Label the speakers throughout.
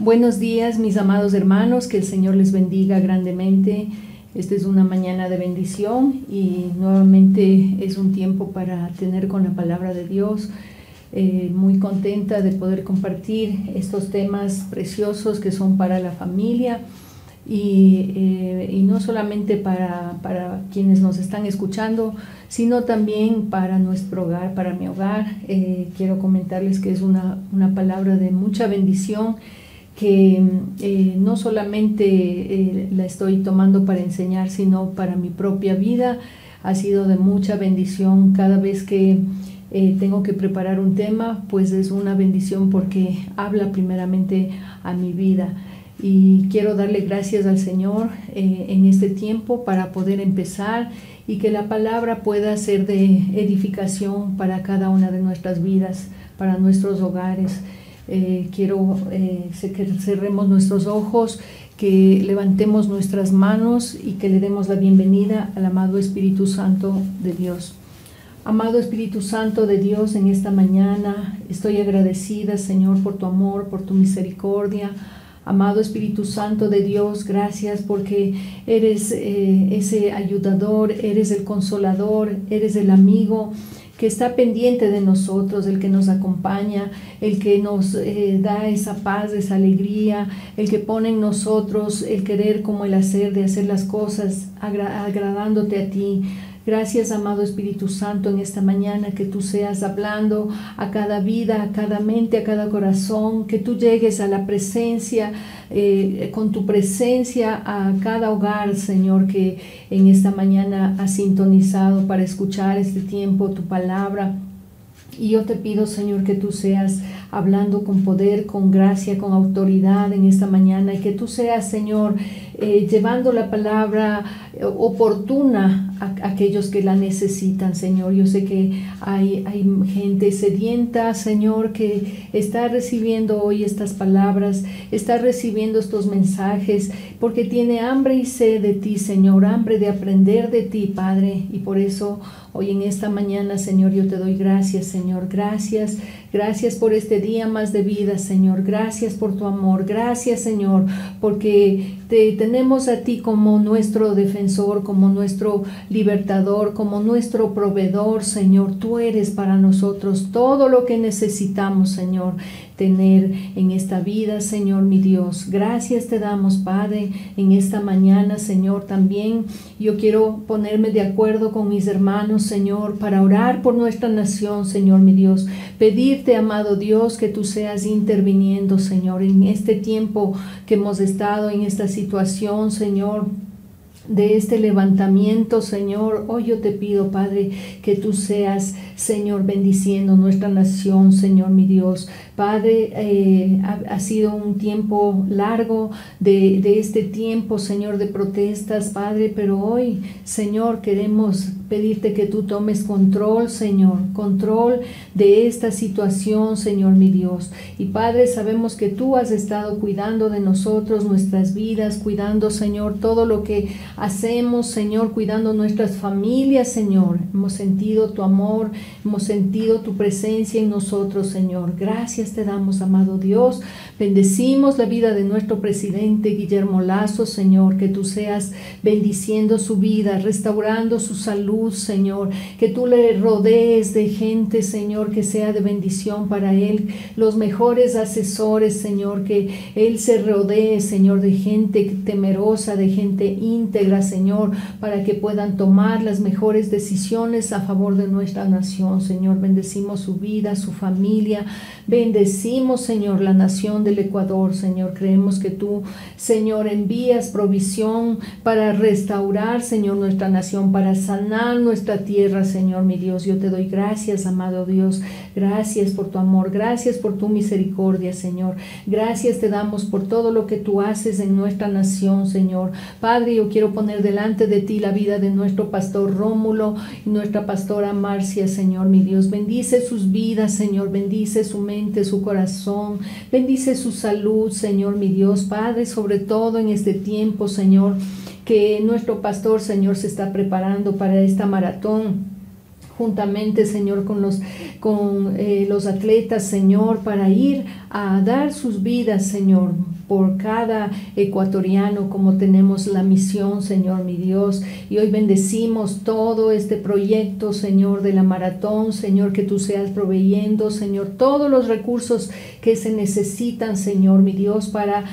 Speaker 1: Buenos días, mis amados hermanos, que el Señor les bendiga grandemente. Esta es una mañana de bendición y nuevamente es un tiempo para tener con la palabra de Dios. Muy contenta de poder compartir estos temas preciosos que son para la familia y no solamente para quienes nos están escuchando, sino también para nuestro hogar, para mi hogar. Quiero comentarles que es una palabra de mucha bendición, que no solamente la estoy tomando para enseñar, sino para mi propia vida. Ha sido de mucha bendición. Cada vez que tengo que preparar un tema, pues es una bendición porque habla primeramente a mi vida. Y quiero darle gracias al Señor en este tiempo para poder empezar y que la palabra pueda ser de edificación para cada una de nuestras vidas, para nuestros hogares. Quiero que cerremos nuestros ojos, que levantemos nuestras manos y que le demos la bienvenida al amado Espíritu Santo de Dios. Amado Espíritu Santo de Dios, en esta mañana estoy agradecida, Señor, por tu amor, por tu misericordia. Amado Espíritu Santo de Dios, gracias porque eres ese ayudador, eres el consolador, eres el amigo que está pendiente de nosotros, el que nos acompaña, el que nos da esa paz, esa alegría, el que pone en nosotros el querer como el hacer, de hacer las cosas agradándote a ti. Gracias, amado Espíritu Santo, en esta mañana que tú seas hablando a cada vida, a cada mente, a cada corazón, que tú llegues a la presencia, con tu presencia a cada hogar, Señor, que en esta mañana has sintonizado para escuchar este tiempo tu palabra. Y yo te pido, Señor, que tú seas hablando con poder, con gracia, con autoridad en esta mañana, y que tú seas, Señor, llevando la palabra oportuna a aquellos que la necesitan, Señor. Yo sé que hay gente sedienta, Señor, que está recibiendo hoy estas palabras, está recibiendo estos mensajes, porque tiene hambre y sed de ti, Señor, hambre de aprender de ti, Padre, y por eso hoy en esta mañana, Señor, yo te doy gracias, Señor. Gracias por este día más de vida, Señor. Gracias por tu amor. Gracias, Señor, porque te tenemos a ti como nuestro defensor, como nuestro libertador, como nuestro proveedor, Señor. Tú eres para nosotros todo lo que necesitamos, Señor, tener en esta vida, Señor, mi Dios. Gracias te damos, Padre, en esta mañana, Señor. También yo quiero ponerme de acuerdo con mis hermanos, Señor, para orar por nuestra nación, Señor, mi Dios. Pedirte, amado Dios, que tú seas interviniendo, Señor, en este tiempo que hemos estado en esta situación, Señor, de este levantamiento, Señor. Hoy yo te pido, Padre, que tú seas, Señor, bendiciendo nuestra nación, Señor, mi Dios. Padre, ha sido un tiempo largo de este tiempo, Señor, de protestas, Padre, pero hoy, Señor, queremos pedirte que tú tomes control, Señor, control de esta situación, Señor, mi Dios. Y Padre, sabemos que tú has estado cuidando de nosotros, nuestras vidas, cuidando, Señor, todo lo que hacemos, Señor, cuidando nuestras familias, Señor. Hemos sentido tu amor, hemos sentido tu presencia en nosotros, Señor. Gracias te damos, amado Dios. Bendecimos la vida de nuestro presidente Guillermo Lazo, Señor, que tú seas bendiciendo su vida, restaurando su salud, Señor, que tú le rodees de gente, Señor, que sea de bendición para él, los mejores asesores, Señor, que él se rodee, Señor, de gente temerosa, de gente íntegra, Señor, para que puedan tomar las mejores decisiones a favor de nuestra nación, Señor. Bendecimos su vida, su familia, bendecimos, Señor, la nación del Ecuador, Señor. Creemos que tú, Señor, envías provisión para restaurar, Señor, nuestra nación, para sanar nuestra tierra, Señor, mi Dios. Yo te doy gracias, amado Dios. Gracias por tu amor, gracias por tu misericordia, Señor. Gracias te damos por todo lo que tú haces en nuestra nación, Señor. Padre, yo quiero poner delante de ti la vida de nuestro pastor Rómulo y nuestra pastora Marcia, Señor, mi Dios. Bendice sus vidas, Señor. Bendice su mente, su corazón. Bendice su salud, Señor, mi Dios. Padre, sobre todo en este tiempo, Señor, que nuestro pastor, Señor, se está preparando para esta maratón, juntamente, Señor, con los atletas, Señor, para ir a dar sus vidas, Señor, por cada ecuatoriano, como tenemos la misión, Señor mi Dios. Y hoy bendecimos todo este proyecto, Señor, de la maratón, Señor, que tú seas proveyendo, Señor, todos los recursos que se necesitan, Señor mi Dios, para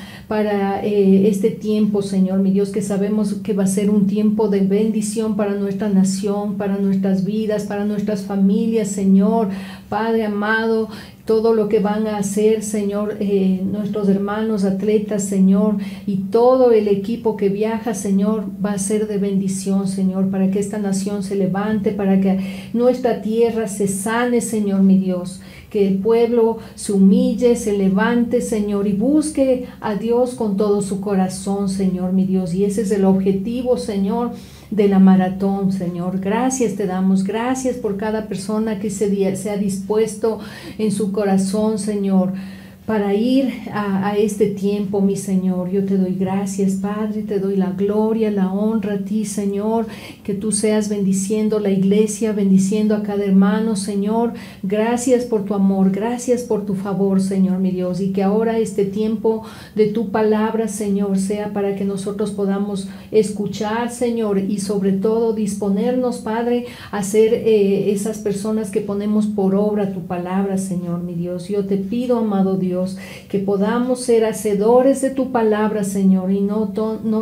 Speaker 1: este tiempo, Señor mi Dios, que sabemos que va a ser un tiempo de bendición para nuestra nación, para nuestras vidas, para nuestras familias, Señor. Padre amado, todo lo que van a hacer, Señor, nuestros hermanos atletas, Señor, y todo el equipo que viaja, Señor, va a ser de bendición, Señor, para que esta nación se levante, para que nuestra tierra se sane, Señor mi Dios, que el pueblo se humille, se levante, Señor, y busque a Dios con todo su corazón, Señor mi Dios, y ese es el objetivo, Señor, de la maratón, Señor. Gracias te damos, gracias por cada persona que se ha dispuesto en su corazón, Señor, para ir a este tiempo, mi Señor. Yo te doy gracias, Padre, te doy la gloria, la honra a ti, Señor, que tú seas bendiciendo la iglesia, bendiciendo a cada hermano, Señor. Gracias por tu amor, gracias por tu favor, Señor, mi Dios, y que ahora este tiempo de tu palabra, Señor, sea para que nosotros podamos escuchar, Señor, y sobre todo disponernos, Padre, a ser esas personas que ponemos por obra tu palabra, Señor, mi Dios. Yo te pido, amado Dios, que podamos ser hacedores de tu palabra, Señor, y no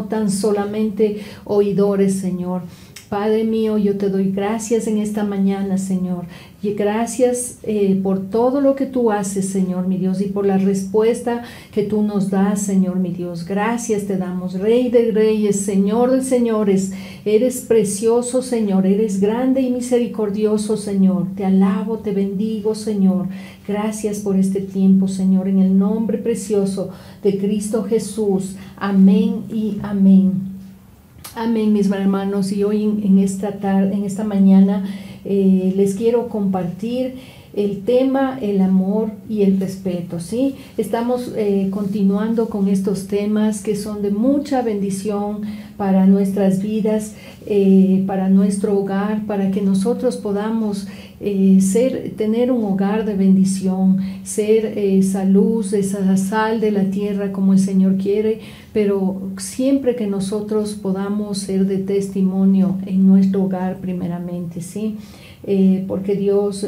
Speaker 1: tan solamente oidores, Señor. Padre mío, yo te doy gracias en esta mañana, Señor, y gracias por todo lo que tú haces, Señor, mi Dios, y por la respuesta que tú nos das, Señor, mi Dios. Gracias te damos, Rey de Reyes, Señor de Señores. Eres precioso, Señor, eres grande y misericordioso, Señor. Te alabo, te bendigo, Señor. Gracias por este tiempo, Señor, en el nombre precioso de Cristo Jesús. Amén y amén. Amén, mis hermanos, y hoy en esta mañana les quiero compartir el tema, el amor y el respeto, ¿sí? Estamos continuando con estos temas que son de mucha bendición para nuestras vidas, para nuestro hogar, para que nosotros podamos tener un hogar de bendición, ser esa luz, esa sal de la tierra como el Señor quiere, pero siempre que nosotros podamos ser de testimonio en nuestro hogar primeramente, ¿sí? Porque Dios,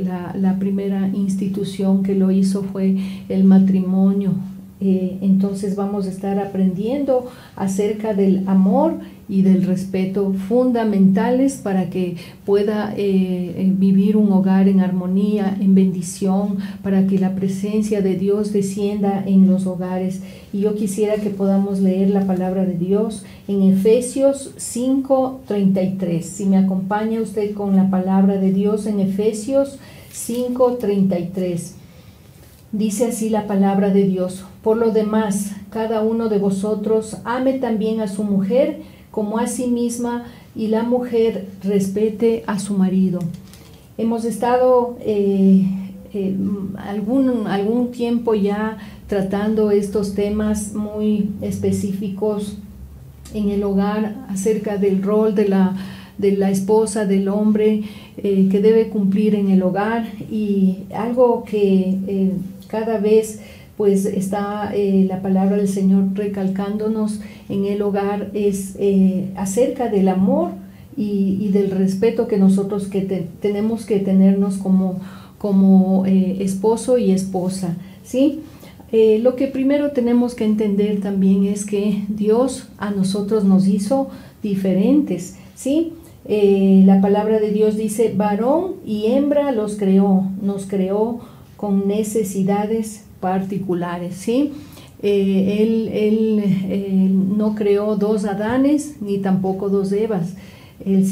Speaker 1: la primera institución que lo hizo fue el matrimonio. Entonces vamos a estar aprendiendo acerca del amor y del respeto fundamentales para que pueda vivir un hogar en armonía, en bendición, para que la presencia de Dios descienda en los hogares. Y yo quisiera que podamos leer la palabra de Dios en Efesios 5:33. Si me acompaña usted con la palabra de Dios en Efesios 5:33. Dice así la palabra de Dios: por lo demás, cada uno de vosotros ame también a su mujer como a sí misma, y la mujer respete a su marido. Hemos estado algún tiempo ya tratando estos temas muy específicos en el hogar acerca del rol de la esposa, del hombre que debe cumplir en el hogar, y algo que cada vez pues está la palabra del Señor recalcándonos en el hogar es acerca del amor y del respeto que nosotros tenemos que tenernos como esposo y esposa, ¿sí? Lo que primero tenemos que entender también es que Dios a nosotros nos hizo diferentes, ¿sí? La palabra de Dios dice: varón y hembra nos creó con necesidades particulares, ¿sí? Él no creó dos Adanes ni tampoco dos Evas. El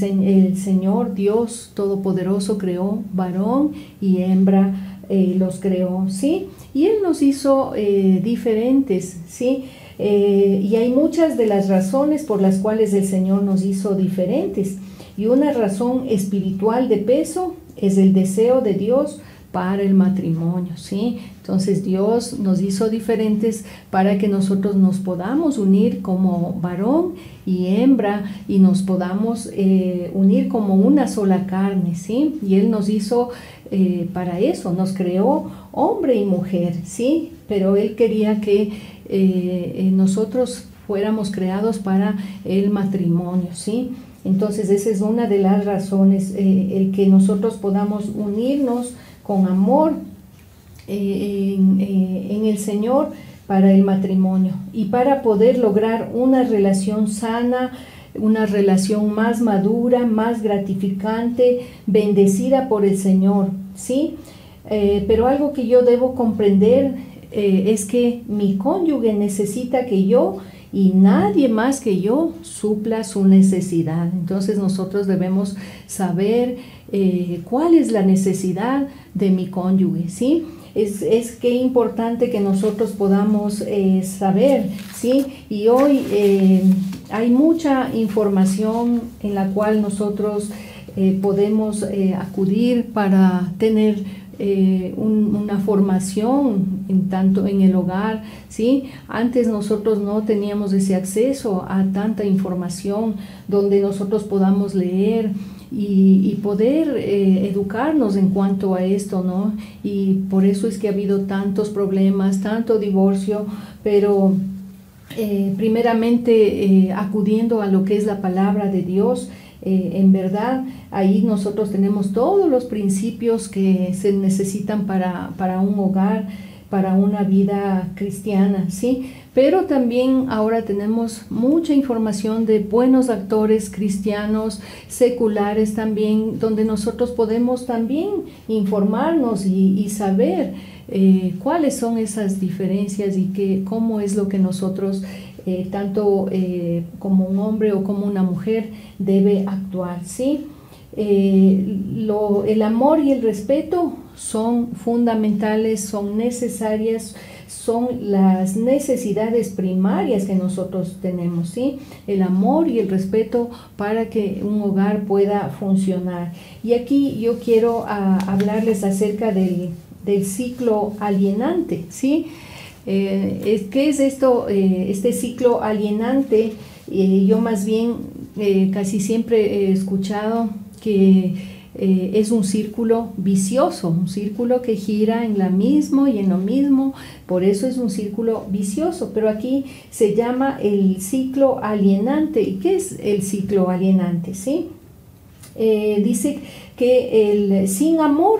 Speaker 1: Señor Dios Todopoderoso creó varón y hembra, los creó, ¿sí? Y Él nos hizo diferentes, ¿sí? Y hay muchas de las razones por las cuales el Señor nos hizo diferentes. Y una razón espiritual de peso es el deseo de Dios para el matrimonio, ¿sí? Entonces Dios nos hizo diferentes para que nosotros nos podamos unir como varón y hembra y nos podamos unir como una sola carne, ¿sí? Y Él nos hizo para eso, nos creó hombre y mujer, ¿sí? Pero Él quería que nosotros fuéramos creados para el matrimonio, ¿sí? Entonces esa es una de las razones, el que nosotros podamos unirnos con amor en el Señor para el matrimonio y para poder lograr una relación sana, una relación más madura, más gratificante, bendecida por el Señor, ¿sí? Pero algo que yo debo comprender es que mi cónyuge necesita que yo y nadie más que yo supla su necesidad. Entonces nosotros debemos saber cuál es la necesidad de mi cónyuge, ¿sí? Es que importante que nosotros podamos saber, ¿sí? Y hoy hay mucha información en la cual nosotros podemos acudir para tener una formación tanto en el hogar, ¿sí? Antes nosotros no teníamos ese acceso a tanta información donde nosotros podamos leer y poder educarnos en cuanto a esto, ¿no? Y por eso es que ha habido tantos problemas, tanto divorcio, pero primeramente acudiendo a lo que es la palabra de Dios. En verdad, ahí nosotros tenemos todos los principios que se necesitan para un hogar, para una vida cristiana, ¿sí? Pero también ahora tenemos mucha información de buenos actores cristianos, seculares también, donde nosotros podemos también informarnos y saber cuáles son esas diferencias y cómo es lo que nosotros tanto como un hombre o como una mujer debe actuar, ¿sí? El amor y el respeto son fundamentales, son necesarias, son las necesidades primarias que nosotros tenemos, ¿sí? El amor y el respeto para que un hogar pueda funcionar. Y aquí yo quiero hablarles acerca del ciclo alienante, ¿sí? ¿Qué es esto? Este ciclo alienante, yo más bien casi siempre he escuchado que es un círculo vicioso, un círculo que gira en lo mismo y en lo mismo, por eso es un círculo vicioso, pero aquí se llama el ciclo alienante. ¿Y qué es el ciclo alienante? ¿Sí? Dice que sin amor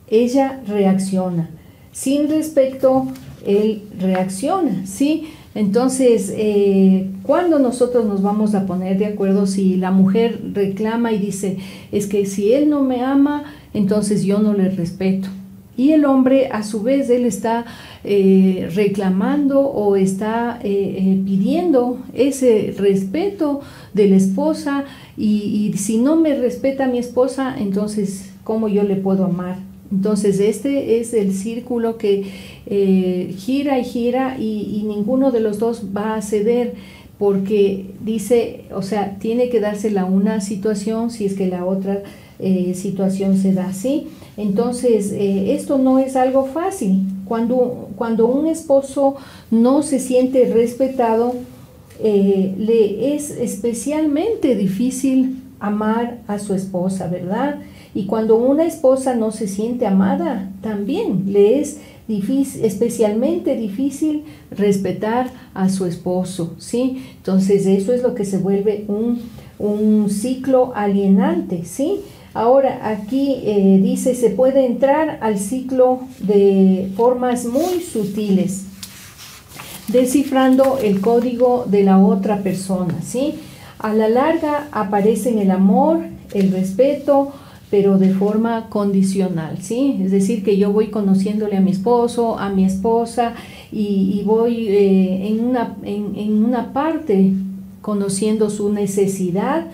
Speaker 1: ella reacciona, sin respeto él reacciona, ¿sí? Entonces, cuando nosotros nos vamos a poner de acuerdo, si la mujer reclama y dice, es que si él no me ama, entonces yo no le respeto. Y el hombre, a su vez, él está reclamando o está pidiendo ese respeto de la esposa y si no me respeta mi esposa, entonces, ¿cómo yo le puedo amar? Entonces este es el círculo que gira y gira y ninguno de los dos va a ceder porque dice, o sea, tiene que dársela una situación si es que la otra situación se da así. Entonces esto no es algo fácil. Cuando un esposo no se siente respetado, le es especialmente difícil amar a su esposa, ¿verdad? Y cuando una esposa no se siente amada, también le es difícil, especialmente difícil respetar a su esposo, ¿sí? Entonces eso es lo que se vuelve un ciclo alienante, ¿sí? Ahora aquí dice, se puede entrar al ciclo de formas muy sutiles, descifrando el código de la otra persona, ¿sí? A la larga aparecen el amor, el respeto, pero de forma condicional, ¿sí? Es decir, que yo voy conociéndole a mi esposo, a mi esposa, y voy en una parte conociendo su necesidad,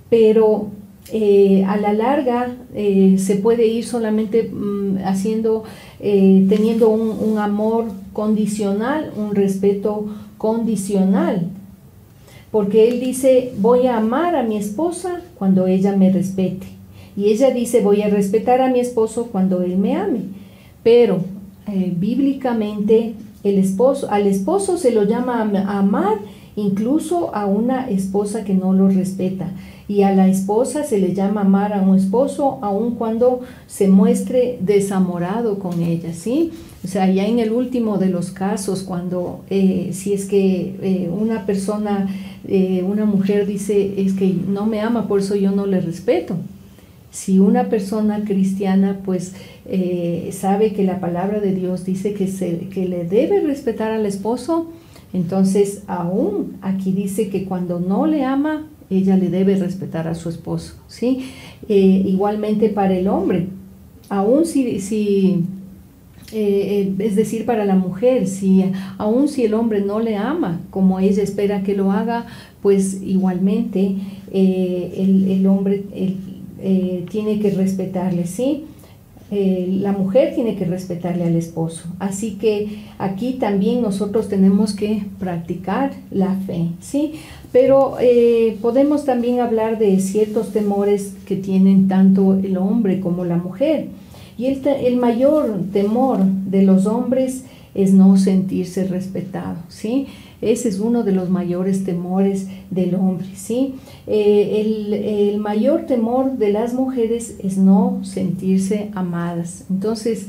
Speaker 1: pero a la larga se puede ir solamente teniendo un amor condicional, un respeto condicional, porque él dice, voy a amar a mi esposa cuando ella me respete. Y ella dice, voy a respetar a mi esposo cuando él me ame. Pero bíblicamente al esposo se lo llama a amar incluso a una esposa que no lo respeta. Y a la esposa se le llama amar a un esposo aun cuando se muestre desamorado con ella, ¿sí? O sea, ya en el último de los casos, cuando si es que una persona, una mujer dice, es que no me ama, por eso yo no le respeto. Si una persona cristiana pues sabe que la palabra de Dios dice que le debe respetar al esposo, entonces aún aquí dice que cuando no le ama, ella le debe respetar a su esposo, ¿sí? Igualmente para el hombre, aún es decir, para la mujer, aún si el hombre no le ama como ella espera que lo haga, pues igualmente el hombre tiene que respetarle, ¿sí? La mujer tiene que respetarle al esposo. Así que aquí también nosotros tenemos que practicar la fe, ¿sí? Pero podemos también hablar de ciertos temores que tienen tanto el hombre como la mujer. Y el mayor temor de los hombres es no sentirse respetado, ¿sí? Ese es uno de los mayores temores del hombre, ¿sí? El mayor temor de las mujeres es no sentirse amadas. Entonces,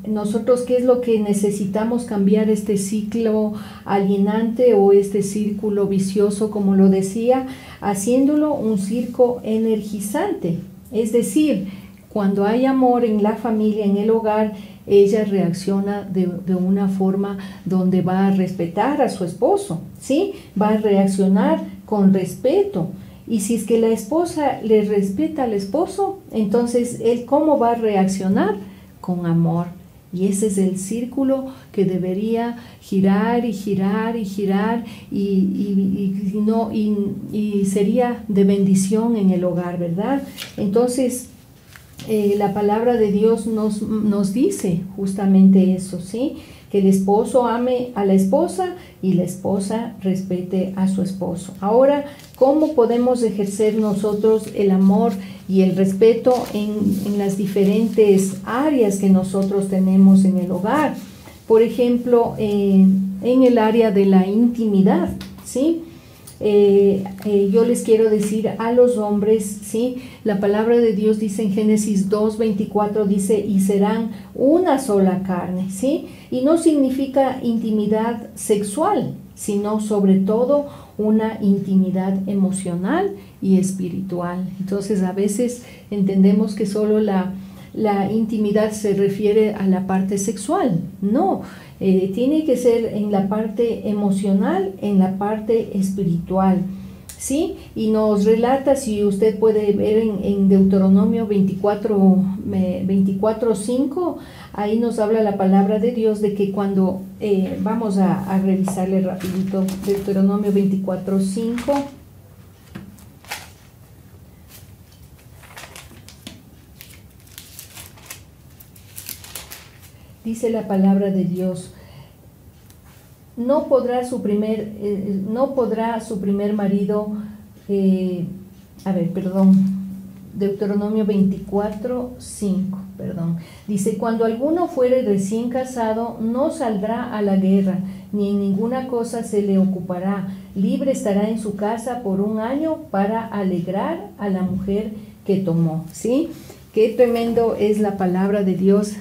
Speaker 1: nosotros, ¿qué es lo que necesitamos cambiar este ciclo alienante o este círculo vicioso, como lo decía, haciéndolo un círculo energizante? Es decir, cuando hay amor en la familia, en el hogar, ella reacciona de una forma donde va a respetar a su esposo, ¿sí? Va a reaccionar con respeto. Y si es que la esposa le respeta al esposo, entonces él ¿cómo va a reaccionar? Con amor. Y ese es el círculo que debería girar y girar y girar y sería de bendición en el hogar, ¿verdad? Entonces, la palabra de Dios nos dice justamente eso, ¿sí? Que el esposo ame a la esposa y la esposa respete a su esposo. Ahora, ¿cómo podemos ejercer nosotros el amor y el respeto en las diferentes áreas que nosotros tenemos en el hogar? Por ejemplo, en el área de la intimidad, ¿sí? Yo les quiero decir a los hombres, ¿sí? La palabra de Dios dice en Génesis 2:24, dice, y serán una sola carne, ¿sí? Y no significa intimidad sexual, sino sobre todo una intimidad emocional y espiritual. Entonces, a veces entendemos que solo la intimidad se refiere a la parte sexual. No, tiene que ser en la parte emocional, en la parte espiritual, ¿sí? Y nos relata, si usted puede ver en Deuteronomio 24:5, ahí nos habla la palabra de Dios de que cuando, vamos a revisarle rapidito, Deuteronomio 24:5. Dice la palabra de Dios, no podrá su primer marido, Deuteronomio 24:5, dice, cuando alguno fuere recién casado, no saldrá a la guerra, ni en ninguna cosa se le ocupará, libre estará en su casa por 1 año para alegrar a la mujer que tomó, ¿sí? Qué tremendo es la palabra de Dios.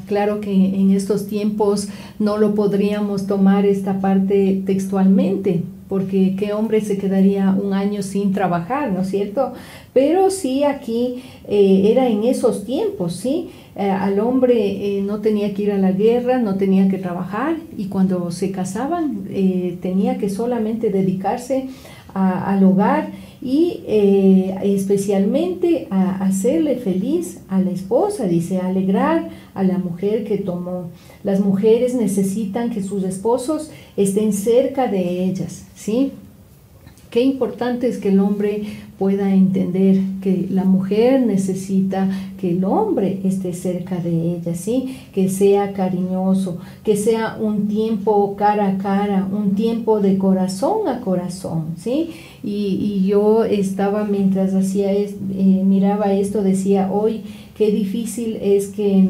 Speaker 1: Claro que en estos tiempos no lo podríamos tomar esta parte textualmente, porque qué hombre se quedaría 1 año sin trabajar, ¿no es cierto? Pero sí aquí era en esos tiempos, ¿sí? Al hombre no tenía que ir a la guerra, no tenía que trabajar, y cuando se casaban tenía que solamente dedicarse al hogar y especialmente a hacerle feliz a la esposa, dice, a alegrar a la mujer que tomó. Las mujeres necesitan que sus esposos estén cerca de ellas, ¿sí? Qué importante es que el hombre pueda entender que la mujer necesita que el hombre esté cerca de ella, ¿sí? Que sea cariñoso, que sea un tiempo cara a cara, un tiempo de corazón a corazón, ¿sí? Y yo estaba, mientras miraba esto, decía, hoy qué difícil es que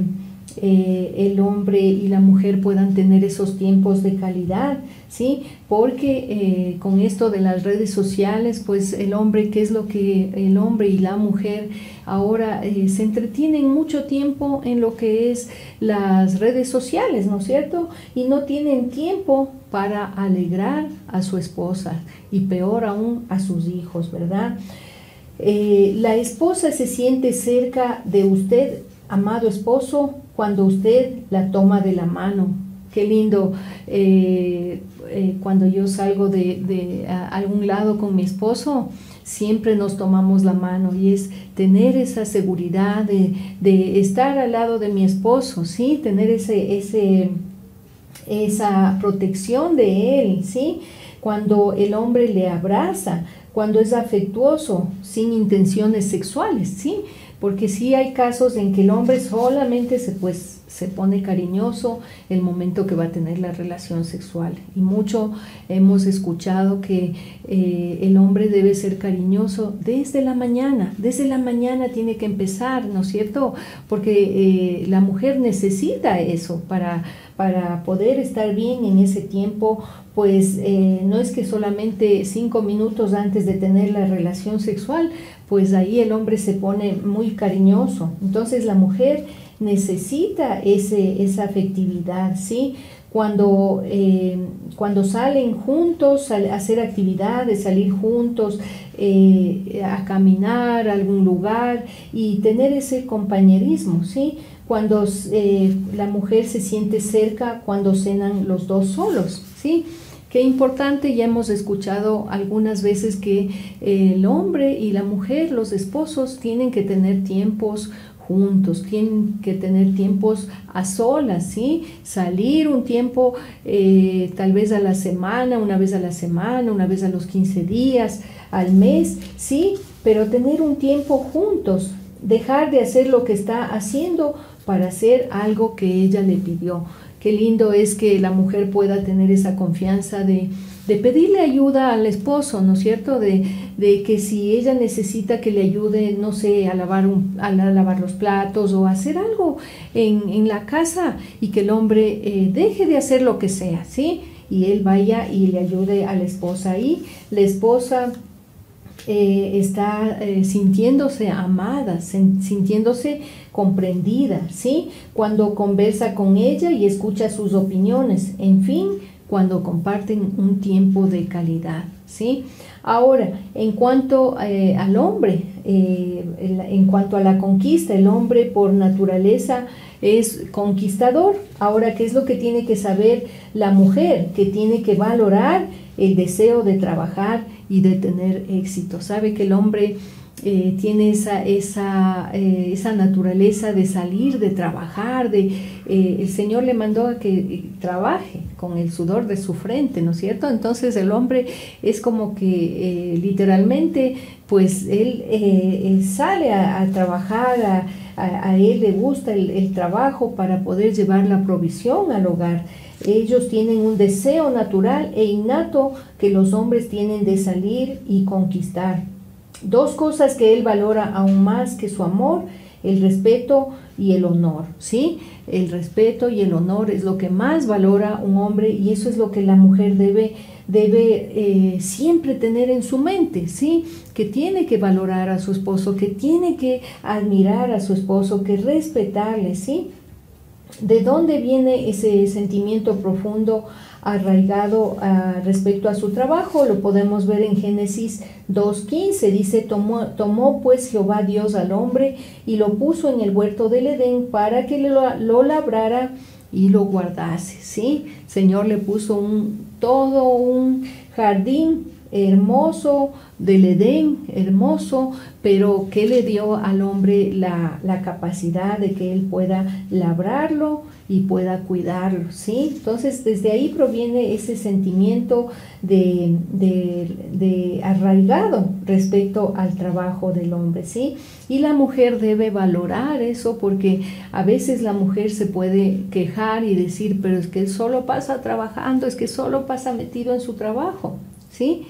Speaker 1: el hombre y la mujer puedan tener esos tiempos de calidad, ¿sí? Porque con esto de las redes sociales, pues el hombre, ¿qué es lo que el hombre y la mujer ahora se entretienen mucho tiempo en lo que es las redes sociales, ¿no es cierto? Y no tienen tiempo para alegrar a su esposa y peor aún a sus hijos, ¿verdad? La esposa se siente cerca de usted, amado esposo, cuando usted la toma de la mano. Qué lindo cuando yo salgo de algún lado con mi esposo, siempre nos tomamos la mano y es tener esa seguridad de estar al lado de mi esposo, ¿sí? Tener esa protección de él, ¿sí? Cuando el hombre le abraza, cuando es afectuoso, sin intenciones sexuales, ¿sí? Porque sí hay casos en que el hombre solamente se pone cariñoso el momento que va a tener la relación sexual. Y mucho hemos escuchado que el hombre debe ser cariñoso desde la mañana tiene que empezar, ¿no es cierto? Porque la mujer necesita eso para poder estar bien en ese tiempo, pues no es que solamente 5 minutos antes de tener la relación sexual, pues ahí el hombre se pone muy cariñoso. Entonces la mujer necesita esa afectividad, ¿sí? Cuando salen juntos a hacer actividades, salir juntos a caminar a algún lugar y tener ese compañerismo, ¿sí? Cuando la mujer se siente cerca, cuando cenan los dos solos, ¿sí? Qué importante, ya hemos escuchado algunas veces que el hombre y la mujer, los esposos, tienen que tener tiempos juntos, tienen que tener tiempos a solas, ¿sí? Salir un tiempo tal vez a la semana, una vez a la semana, una vez a los 15 días, al mes, ¿sí? Pero tener un tiempo juntos, dejar de hacer lo que está haciendo para hacer algo que ella le pidió. Qué lindo es que la mujer pueda tener esa confianza de pedirle ayuda al esposo, ¿no es cierto? De que si ella necesita que le ayude, no sé, a lavar los platos o a hacer algo en la casa y que el hombre deje de hacer lo que sea, ¿sí? Y él vaya y le ayude a la esposa. Y la esposa está sintiéndose amada, sintiéndose comprendida, ¿sí? Cuando conversa con ella y escucha sus opiniones, en fin, cuando comparten un tiempo de calidad, ¿sí? Ahora, en cuanto al hombre, en cuanto a la conquista, el hombre por naturaleza es conquistador. Ahora, ¿qué es lo que tiene que saber la mujer? Que tiene que valorar el deseo de trabajar y de tener éxito. Sabe que el hombre tiene esa naturaleza de salir, de trabajar, el Señor le mandó a que trabaje con el sudor de su frente, ¿no es cierto? Entonces el hombre es como que literalmente, pues él sale a trabajar, a él le gusta el trabajo para poder llevar la provisión al hogar. Ellos tienen un deseo natural e innato que los hombres tienen de salir y conquistar. Dos cosas que él valora aún más que su amor: el respeto y el honor, ¿sí? El respeto y el honor es lo que más valora un hombre, y eso es lo que la mujer debe siempre tener en su mente, ¿sí? Que tiene que valorar a su esposo, que tiene que admirar a su esposo, que respetarle, ¿sí? ¿De dónde viene ese sentimiento profundo arraigado respecto a su trabajo? Lo podemos ver en Génesis 2:15. Dice: tomó pues Jehová Dios al hombre y lo puso en el huerto del Edén para que lo labrara y lo guardase, ¿sí? El Señor le puso todo un jardín hermoso del Edén, hermoso, pero que le dio al hombre la capacidad de que él pueda labrarlo y pueda cuidarlo, ¿sí? Entonces desde ahí proviene ese sentimiento de arraigado respecto al trabajo del hombre, ¿sí? Y la mujer debe valorar eso, porque a veces la mujer se puede quejar y decir: pero es que él solo pasa trabajando, es que solo pasa metido en su trabajo, ¿sí?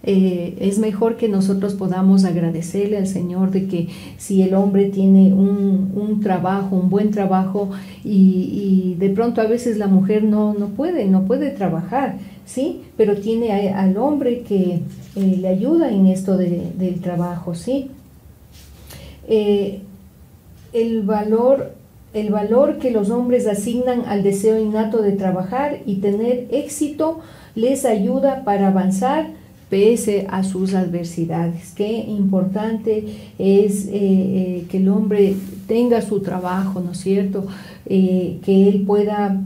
Speaker 1: Es mejor que nosotros podamos agradecerle al Señor de que si el hombre tiene un trabajo, un buen trabajo, y de pronto a veces la mujer no puede trabajar, ¿sí? Pero tiene al hombre que le ayuda en esto del trabajo, ¿sí? El valor que los hombres asignan al deseo innato de trabajar y tener éxito les ayuda para avanzar pese a sus adversidades. Qué importante es que el hombre tenga su trabajo, ¿no es cierto? Que él pueda,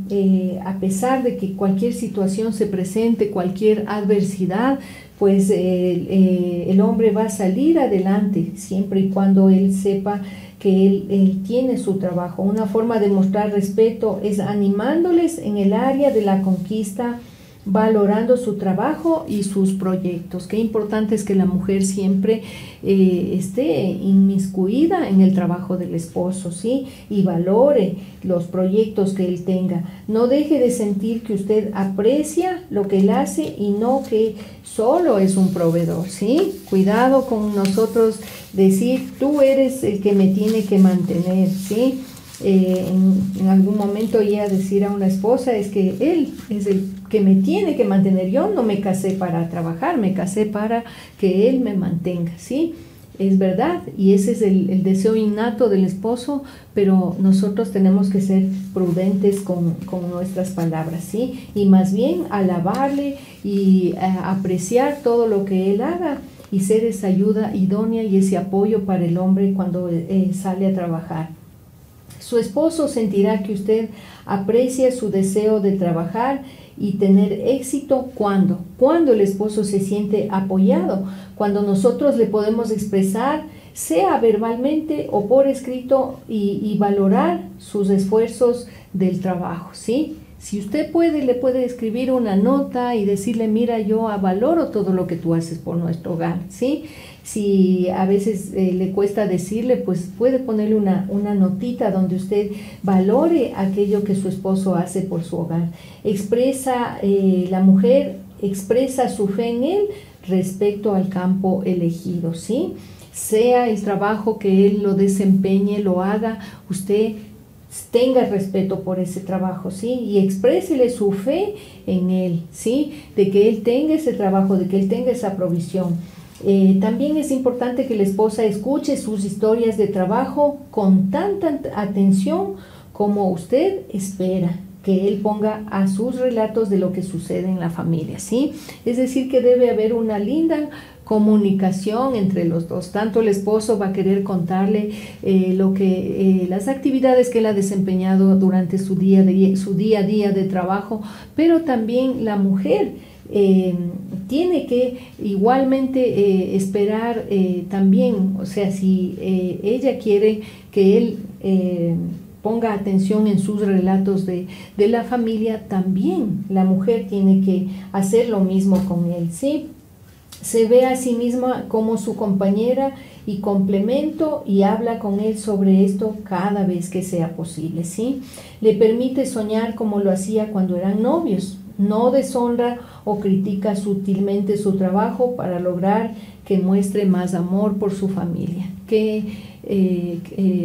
Speaker 1: a pesar de que cualquier situación se presente, cualquier adversidad, pues el hombre va a salir adelante siempre y cuando él sepa que él tiene su trabajo. Una forma de mostrar respeto es animándoles en el área de la conquista, valorando su trabajo y sus proyectos. Qué importante es que la mujer siempre esté inmiscuida en el trabajo del esposo, ¿sí? Y valore los proyectos que él tenga. No deje de sentir que usted aprecia lo que él hace y no que solo es un proveedor, ¿sí? Cuidado con nosotros decir, tú eres el que me tiene que mantener, ¿sí? En algún momento iba a decir a una esposa, es que él es el que me tiene que mantener, yo no me casé para trabajar, me casé para que él me mantenga, ¿sí? Es verdad, y ese es el deseo innato del esposo, pero nosotros tenemos que ser prudentes con nuestras palabras, ¿sí? Y más bien alabarle y apreciar todo lo que él haga y ser esa ayuda idónea y ese apoyo para el hombre cuando sale a trabajar. Su esposo sentirá que usted aprecia su deseo de trabajar y tener éxito cuando el esposo se siente apoyado, cuando nosotros le podemos expresar, sea verbalmente o por escrito, y valorar sus esfuerzos del trabajo, ¿sí? Si usted puede, le puede escribir una nota y decirle, mira, yo valoro todo lo que tú haces por nuestro hogar, ¿sí? Si a veces le cuesta decirle, pues puede ponerle una notita donde usted valore aquello que su esposo hace por su hogar. La mujer expresa su fe en él respecto al campo elegido, ¿sí? Sea el trabajo que él lo desempeñe, lo haga, usted tenga respeto por ese trabajo, ¿sí? Y exprésele su fe en él, ¿sí? De que él tenga ese trabajo, de que él tenga esa provisión. También es importante que la esposa escuche sus historias de trabajo con tanta atención como usted espera que él ponga a sus relatos de lo que sucede en la familia, ¿sí? Es decir, que debe haber una linda comunicación entre los dos. Tanto el esposo va a querer contarle las actividades que él ha desempeñado durante su día a día de trabajo, pero también la mujer tiene que igualmente esperar también, o sea, si ella quiere que él ponga atención en sus relatos de la familia, también la mujer tiene que hacer lo mismo con él, ¿sí? Se ve a sí misma como su compañera y complemento y habla con él sobre esto cada vez que sea posible, ¿sí? Le permite soñar como lo hacía cuando eran novios. No deshonra o critica sutilmente su trabajo para lograr que muestre más amor por su familia. Que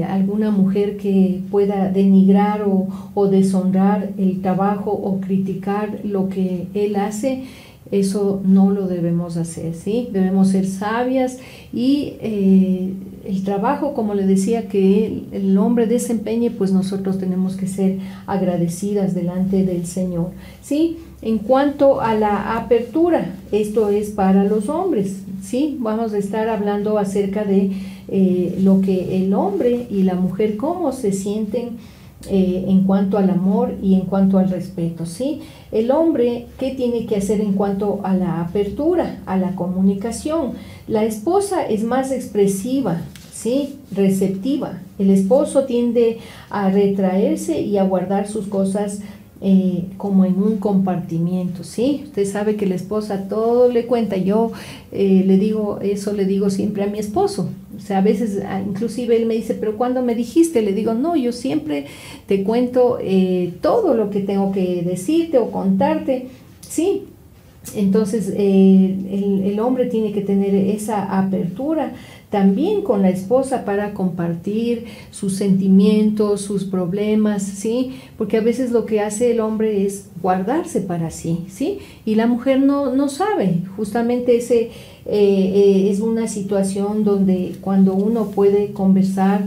Speaker 1: alguna mujer que pueda denigrar o deshonrar el trabajo o criticar lo que él hace, eso no lo debemos hacer, ¿sí? Debemos ser sabias y el trabajo, como le decía, que el hombre desempeñe, pues nosotros tenemos que ser agradecidas delante del Señor, ¿sí? En cuanto a la apertura, esto es para los hombres, ¿sí? Vamos a estar hablando acerca de lo que el hombre y la mujer, cómo se sienten en cuanto al amor y en cuanto al respeto, ¿sí? El hombre, ¿qué tiene que hacer en cuanto a la apertura, a la comunicación? La esposa es más expresiva, ¿sí? Receptiva. El esposo tiende a retraerse y a guardar sus cosas como en un compartimiento, ¿sí? Usted sabe que la esposa todo le cuenta. Yo le digo siempre a mi esposo. O sea, a veces inclusive él me dice, pero ¿cuándo me dijiste? Le digo, no, yo siempre te cuento todo lo que tengo que decirte o contarte, ¿sí? Entonces, el hombre tiene que tener esa apertura también con la esposa para compartir sus sentimientos, sus problemas, ¿sí? Porque a veces lo que hace el hombre es guardarse para sí, ¿sí? Y la mujer no sabe. Justamente es una situación donde cuando uno puede conversar,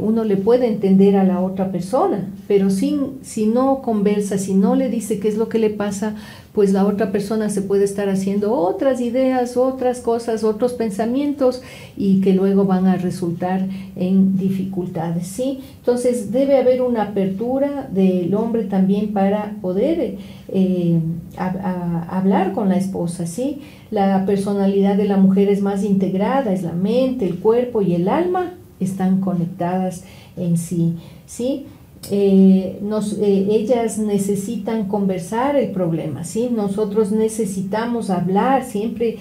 Speaker 1: uno le puede entender a la otra persona, pero si no conversa, si no le dice qué es lo que le pasa, pues la otra persona se puede estar haciendo otras ideas, otras cosas, otros pensamientos y que luego van a resultar en dificultades, ¿sí? Entonces debe haber una apertura del hombre también para poder hablar con la esposa, ¿sí? La personalidad de la mujer es más integrada, es la mente, el cuerpo y el alma están conectadas en sí, ¿sí? Ellas necesitan conversar el problema, ¿sí? Nosotros necesitamos hablar siempre,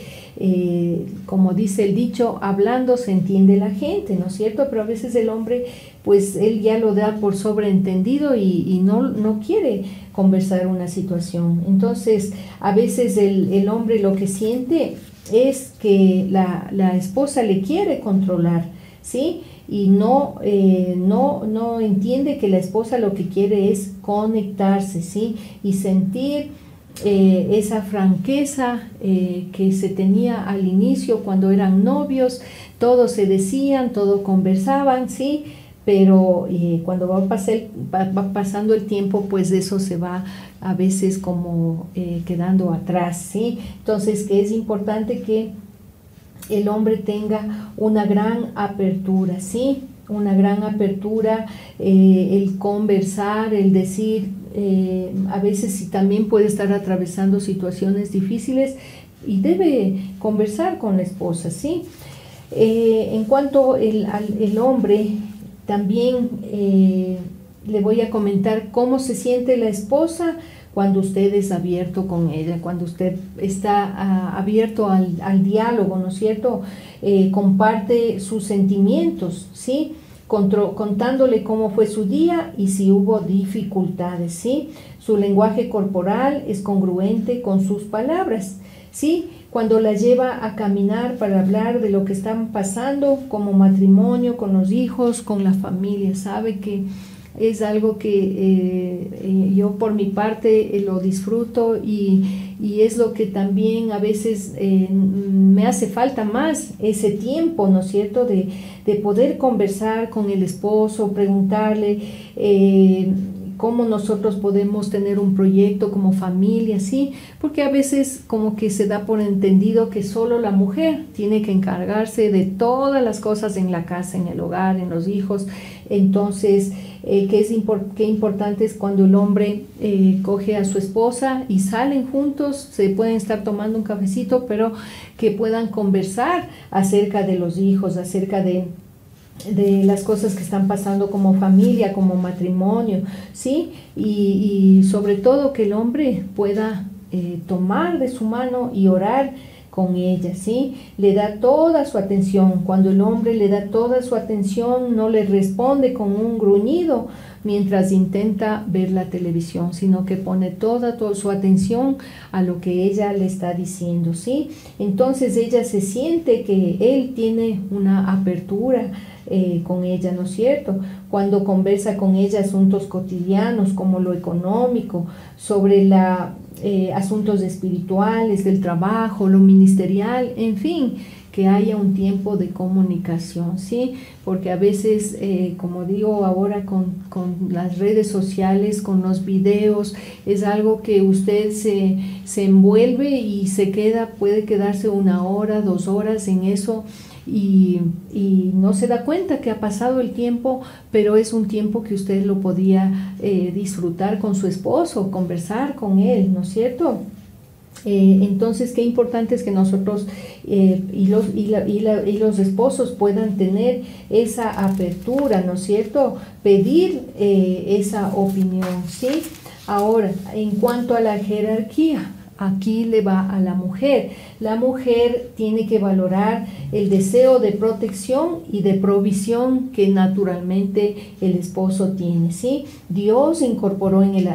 Speaker 1: como dice el dicho, hablando se entiende la gente, ¿no es cierto? Pero a veces el hombre, pues él ya lo da por sobreentendido y no quiere conversar una situación. Entonces, a veces el hombre lo que siente es que la esposa le quiere controlar, ¿sí? Y no entiende que la esposa lo que quiere es conectarse, ¿sí? Y sentir esa franqueza que se tenía al inicio cuando eran novios, todo se decían, todo conversaban, ¿sí? Pero cuando va pasando el tiempo, pues eso se va a veces como quedando atrás, ¿sí? Entonces, que es importante que el hombre tenga una gran apertura, ¿sí? Una gran apertura, el conversar, el decir, a veces sí también puede estar atravesando situaciones difíciles y debe conversar con la esposa, ¿sí? En cuanto al hombre, también le voy a comentar cómo se siente la esposa cuando usted es abierto con ella, cuando usted está abierto al diálogo, ¿no es cierto? Comparte sus sentimientos, ¿sí? Contándole cómo fue su día y si hubo dificultades, ¿sí? Su lenguaje corporal es congruente con sus palabras, ¿sí? Cuando la lleva a caminar para hablar de lo que están pasando como matrimonio, con los hijos, con la familia, sabe que es algo que yo por mi parte lo disfruto y es lo que también a veces me hace falta más ese tiempo, ¿no es cierto?, de poder conversar con el esposo, preguntarle cómo nosotros podemos tener un proyecto como familia, ¿sí? Porque a veces como que se da por entendido que solo la mujer tiene que encargarse de todas las cosas en la casa, en el hogar, en los hijos. Entonces, qué importante es cuando el hombre coge a su esposa y salen juntos, se pueden estar tomando un cafecito, pero que puedan conversar acerca de los hijos, acerca de las cosas que están pasando como familia, como matrimonio, ¿sí? Y sobre todo que el hombre pueda tomar de su mano y orar con ella, ¿sí? Le da toda su atención. Cuando el hombre le da toda su atención, no le responde con un gruñido mientras intenta ver la televisión, sino que pone toda su atención a lo que ella le está diciendo, ¿sí? Entonces ella se siente que él tiene una apertura con ella, ¿no es cierto? Cuando conversa con ella asuntos cotidianos como lo económico, sobre asuntos espirituales, del trabajo, lo ministerial, en fin, que haya un tiempo de comunicación, ¿sí? Porque a veces, como digo ahora con las redes sociales, con los videos, es algo que usted se envuelve y puede quedarse 1 hora, 2 horas en eso, y no se da cuenta que ha pasado el tiempo, pero es un tiempo que usted lo podía disfrutar con su esposo, conversar con él, ¿no es cierto? Entonces, qué importante es que nosotros y los esposos puedan tener esa apertura, ¿no es cierto? Pedir esa opinión, ¿sí? Ahora, en cuanto a la jerarquía, aquí le va a la mujer. La mujer tiene que valorar el deseo de protección y de provisión que naturalmente el esposo tiene, ¿sí? Dios incorporó en el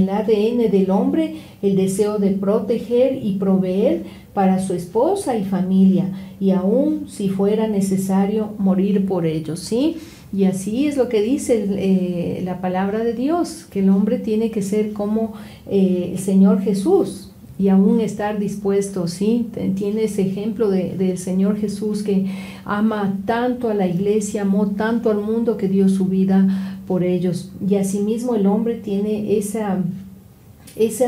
Speaker 1: ADN del hombre el deseo de proteger y proveer para su esposa y familia, y aún si fuera necesario morir por ellos, ¿sí? Y así es lo que dice la palabra de Dios, que el hombre tiene que ser como el Señor Jesús y aún estar dispuesto, ¿sí? Tiene ese ejemplo del Señor Jesús que ama tanto a la iglesia, amó tanto al mundo que dio su vida por ellos. Y asimismo el hombre tiene esa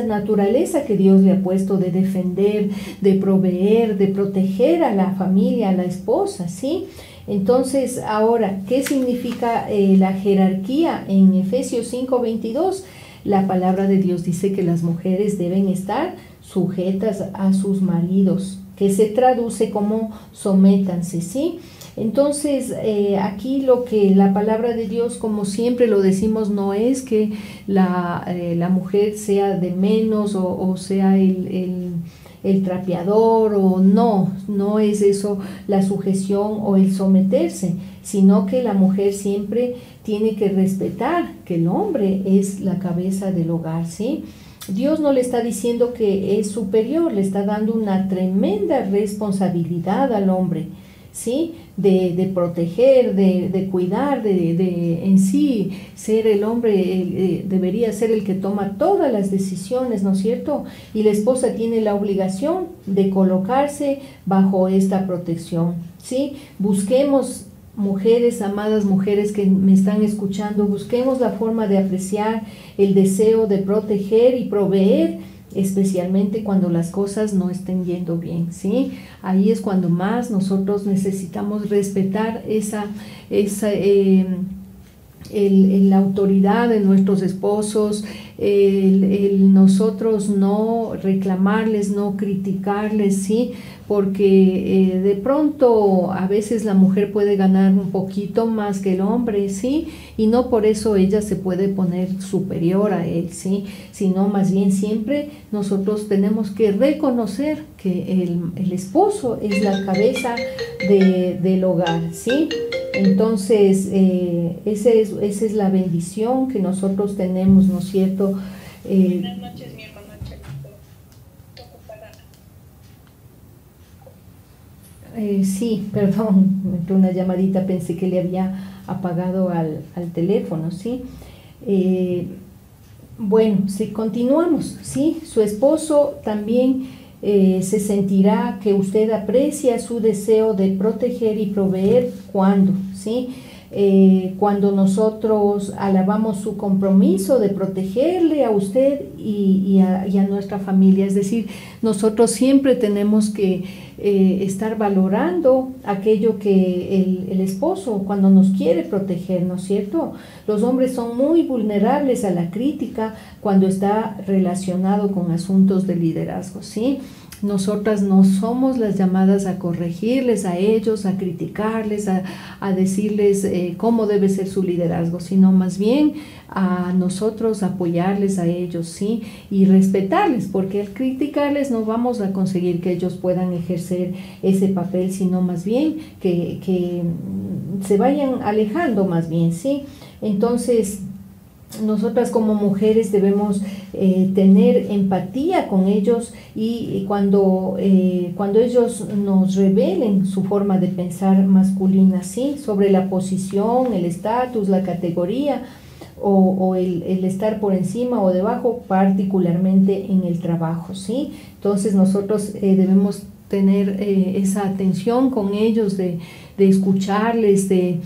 Speaker 1: naturaleza que Dios le ha puesto de defender, de proveer, de proteger a la familia, a la esposa, ¿sí? Entonces, ahora, ¿qué significa la jerarquía? En Efesios 5:22, la palabra de Dios dice que las mujeres deben estar sujetas a sus maridos, que se traduce como sométanse, ¿sí? Entonces, aquí lo que la palabra de Dios, como siempre lo decimos, no es que la mujer sea de menos o sea el trapeador, o no es eso la sujeción o el someterse, sino que la mujer siempre tiene que respetar que el hombre es la cabeza del hogar, ¿sí? Dios no le está diciendo que es superior, le está dando una tremenda responsabilidad al hombre, ¿sí? De proteger, de cuidar, en sí ser el hombre, debería ser el que toma todas las decisiones, ¿no es cierto? Y la esposa tiene la obligación de colocarse bajo esta protección, ¿sí? Busquemos, mujeres, amadas mujeres que me están escuchando, busquemos la forma de apreciar el deseo de proteger y proveer, especialmente cuando las cosas no estén yendo bien, ¿sí? Ahí es cuando más nosotros necesitamos respetar la autoridad de nuestros esposos, nosotros no reclamarles, no criticarles, ¿sí? Porque de pronto a veces la mujer puede ganar un poquito más que el hombre, ¿sí? Y no por eso ella se puede poner superior a él, ¿sí? Sino más bien siempre nosotros tenemos que reconocer que el esposo es la cabeza del hogar, ¿sí? Entonces, esa es la bendición que nosotros tenemos, ¿no es cierto?
Speaker 2: Buenas noches, mi hermana Charito.
Speaker 1: Sí, perdón, me entró una llamadita, pensé que le había apagado al teléfono, ¿sí? Bueno, si continuamos, ¿sí? Su esposo también se sentirá que usted aprecia su deseo de proteger y proveer cuando, ¿sí? Cuando nosotros alabamos su compromiso de protegerle a usted y a nuestra familia. Es decir, nosotros siempre tenemos que estar valorando aquello que el esposo cuando nos quiere proteger, ¿no es cierto? Los hombres son muy vulnerables a la crítica cuando está relacionado con asuntos de liderazgo, ¿sí? Nosotras no somos las llamadas a corregirles a ellos, a criticarles, a decirles cómo debe ser su liderazgo, sino más bien a nosotros apoyarles a ellos, ¿sí? Y respetarles, porque al criticarles no vamos a conseguir que ellos puedan ejercer ese papel, sino más bien que se vayan alejando más bien, ¿sí? Entonces, nosotras como mujeres debemos tener empatía con ellos y cuando ellos nos revelen su forma de pensar masculina, ¿sí? Sobre la posición, el estatus, la categoría o el estar por encima o debajo, particularmente en el trabajo, ¿sí? Entonces nosotros debemos tener esa atención con ellos, de escucharles, de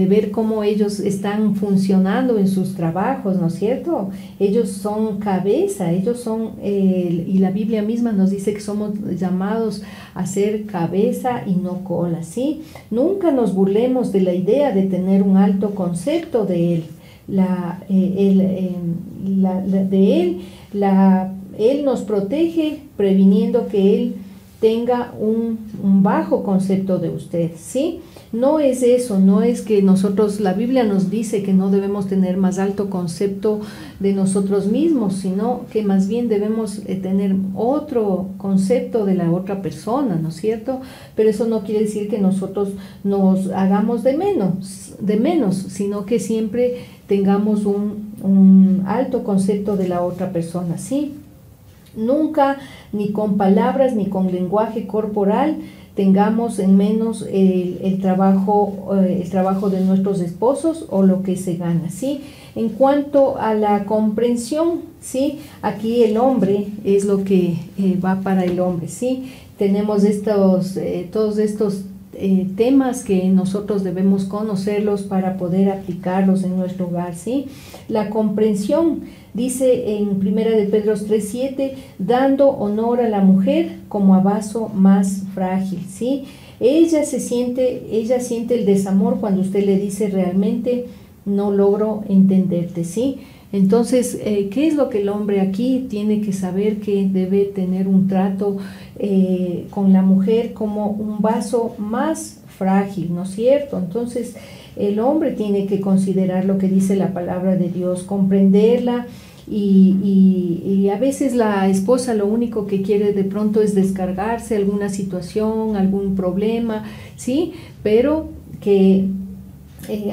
Speaker 1: ver cómo ellos están funcionando en sus trabajos, ¿no es cierto? Ellos son cabeza, ellos son, y la Biblia misma nos dice que somos llamados a ser cabeza y no cola, ¿sí? Nunca nos burlemos de la idea de tener un alto concepto de él, él nos protege previniendo que él tenga un bajo concepto de usted, ¿sí? No es eso, no es que nosotros, la Biblia nos dice que no debemos tener más alto concepto de nosotros mismos, sino que más bien debemos tener otro concepto de la otra persona, ¿no es cierto? Pero eso no quiere decir que nosotros nos hagamos de menos, sino que siempre tengamos un alto concepto de la otra persona, ¿sí? Nunca, ni con palabras, ni con lenguaje corporal, tengamos en menos el trabajo de nuestros esposos o lo que se gana, ¿sí? En cuanto a la comprensión, ¿sí? Aquí el hombre es lo que va para el hombre, ¿sí? Tenemos todos estos temas que nosotros debemos conocerlos para poder aplicarlos en nuestro hogar, ¿sí? La comprensión, dice en 1 de Pedro 3:7, dando honor a la mujer como a vaso más frágil, ¿sí? Ella siente el desamor cuando usted le dice realmente no logro entenderte, ¿sí? Entonces, ¿qué es lo que el hombre aquí tiene que saber? Que debe tener un trato con la mujer como un vaso más frágil, ¿no es cierto? Entonces, el hombre tiene que considerar lo que dice la palabra de Dios, comprenderla, y a veces la esposa lo único que quiere de pronto es descargarse alguna situación, algún problema, ¿sí? Pero que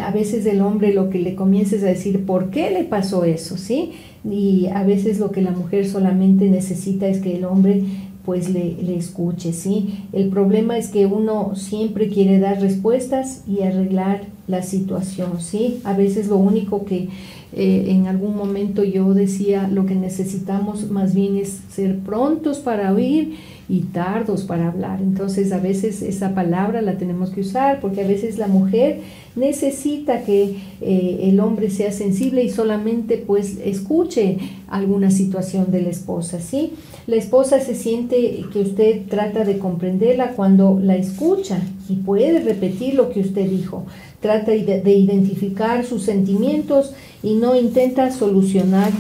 Speaker 1: a veces el hombre lo que le comienza es a decir, ¿por qué le pasó eso? ¿Sí? Y a veces lo que la mujer solamente necesita es que el hombre pues le escuche, ¿sí? El problema es que uno siempre quiere dar respuestas y arreglar la situación, ¿sí? A veces lo único que en algún momento yo decía, lo que necesitamos más bien es ser prontos para oír y tardos para hablar. Entonces a veces esa palabra la tenemos que usar porque a veces la mujer necesita que el hombre sea sensible y solamente pues escuche alguna situación de la esposa, ¿sí? La esposa se siente que usted trata de comprenderla cuando la escucha y puede repetir lo que usted dijo, trata de identificar sus sentimientos y no intenta solucionar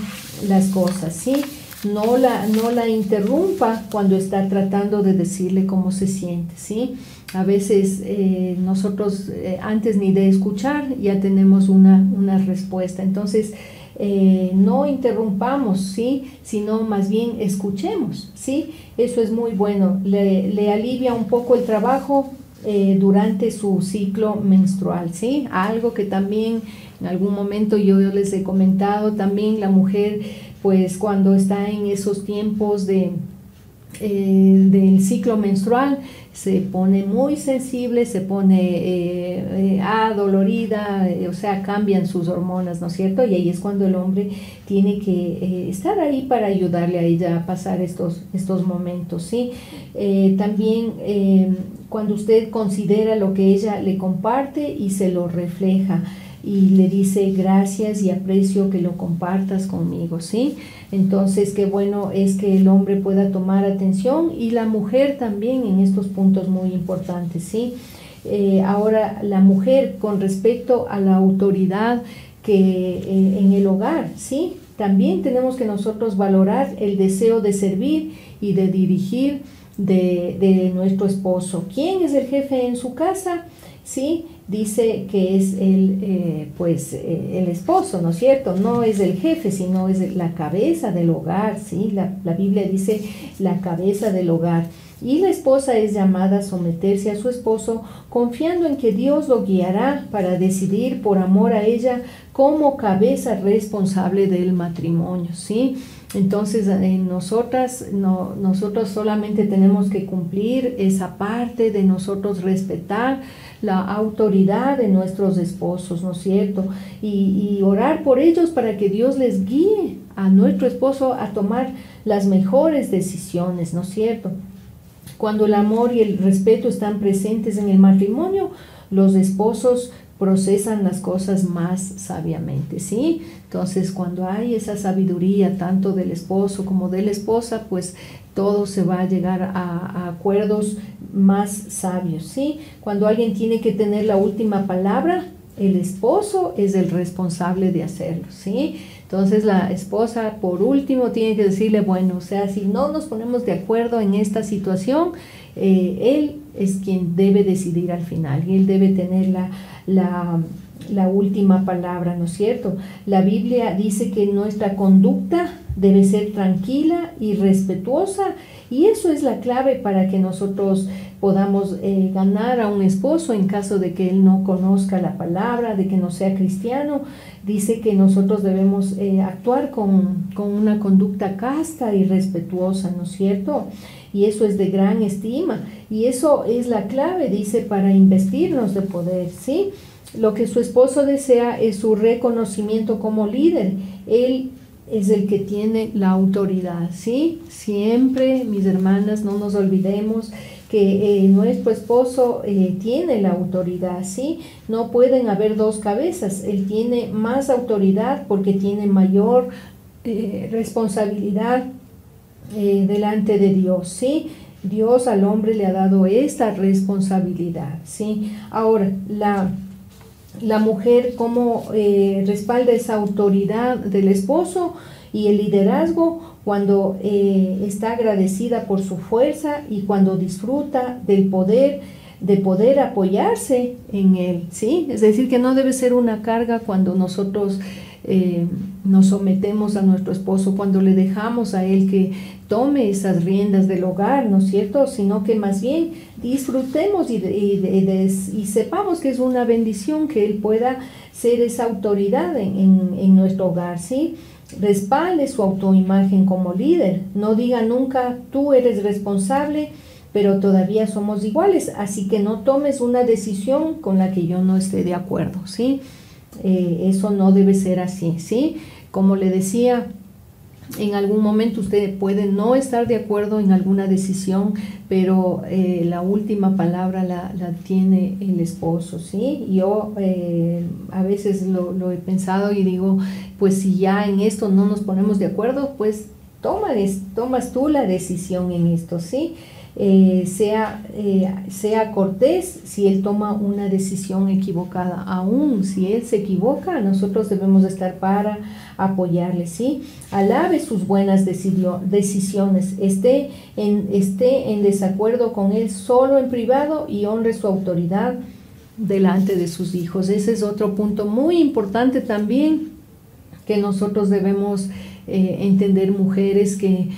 Speaker 1: las cosas, ¿sí? No la interrumpa cuando está tratando de decirle cómo se siente, ¿sí? A veces nosotros antes ni de escuchar ya tenemos una respuesta. Entonces, no interrumpamos, ¿sí? Sino más bien escuchemos, ¿sí? Eso es muy bueno. Le alivia un poco el trabajo durante su ciclo menstrual, ¿sí? Algo que también en algún momento yo les he comentado, también la mujer pues cuando está en esos tiempos del ciclo menstrual se pone muy sensible, se pone adolorida, o sea, cambian sus hormonas, ¿no es cierto? Y ahí es cuando el hombre tiene que estar ahí para ayudarle a ella a pasar estos momentos, ¿sí? También cuando usted considera lo que ella le comparte y se lo refleja, y le dice gracias y aprecio que lo compartas conmigo, ¿sí? Entonces, qué bueno es que el hombre pueda tomar atención y la mujer también en estos puntos muy importantes, ¿sí? Ahora, la mujer con respecto a la autoridad que en el hogar, ¿sí? También tenemos que nosotros valorar el deseo de servir y de dirigir de nuestro esposo. ¿Quién es el jefe en su casa? ¿Sí? Dice que es el esposo, ¿no es cierto? No es el jefe, sino es la cabeza del hogar, ¿sí? La Biblia dice la cabeza del hogar. Y la esposa es llamada a someterse a su esposo, confiando en que Dios lo guiará para decidir por amor a ella como cabeza responsable del matrimonio, ¿sí? Entonces, nosotros solamente tenemos que cumplir esa parte de nosotros respetar la autoridad de nuestros esposos, ¿no es cierto? Y orar por ellos para que Dios les guíe a nuestro esposo a tomar las mejores decisiones, ¿no es cierto? Cuando el amor y el respeto están presentes en el matrimonio, los esposos procesan las cosas más sabiamente, ¿sí? Entonces, cuando hay esa sabiduría tanto del esposo como de la esposa, pues todo se va a llegar a acuerdos más sabios, ¿sí? Cuando alguien tiene que tener la última palabra, el esposo es el responsable de hacerlo, ¿sí? Entonces la esposa, por último, tiene que decirle, bueno, o sea, si no nos ponemos de acuerdo en esta situación, él es quien debe decidir al final y él debe tener la última palabra, ¿no es cierto? La Biblia dice que nuestra conducta debe ser tranquila y respetuosa, y eso es la clave para que nosotros podamos ganar a un esposo en caso de que él no conozca la palabra, de que no sea cristiano. Dice que nosotros debemos actuar con una conducta casta y respetuosa, ¿no es cierto? Y eso es de gran estima, y eso es la clave, dice, para investirnos de poder, ¿sí? Lo que su esposo desea es su reconocimiento como líder. Él es el que tiene la autoridad, ¿sí? Siempre, mis hermanas, no nos olvidemos que nuestro esposo tiene la autoridad, ¿sí? No pueden haber dos cabezas. Él tiene más autoridad porque tiene mayor responsabilidad delante de Dios, ¿sí? Dios al hombre le ha dado esta responsabilidad, ¿sí? Ahora, la mujer, ¿cómo respalda esa autoridad del esposo y el liderazgo? Cuando está agradecida por su fuerza y cuando disfruta del poder, de poder apoyarse en él, ¿sí? Es decir, que no debe ser una carga cuando nosotros nos sometemos a nuestro esposo, cuando le dejamos a él que tome esas riendas del hogar, ¿no es cierto? Sino que más bien disfrutemos y sepamos que es una bendición que él pueda ser esa autoridad en nuestro hogar, ¿sí? Respalde su autoimagen como líder. No diga nunca, tú eres responsable, pero todavía somos iguales, así que no tomes una decisión con la que yo no esté de acuerdo, ¿sí? Eso no debe ser así, ¿sí? Como le decía, en algún momento usted puede no estar de acuerdo en alguna decisión, pero la última palabra la tiene el esposo, ¿sí? Yo a veces lo he pensado y digo, pues si ya en esto no nos ponemos de acuerdo, pues tomas tú la decisión en esto, ¿sí? Sea cortés si él toma una decisión equivocada. Aún si él se equivoca, nosotros debemos estar para apoyarle, ¿sí? Alabe sus buenas decisiones, esté en desacuerdo con él solo en privado y honre su autoridad delante de sus hijos. Ese es otro punto muy importante también que nosotros debemos entender, mujeres, que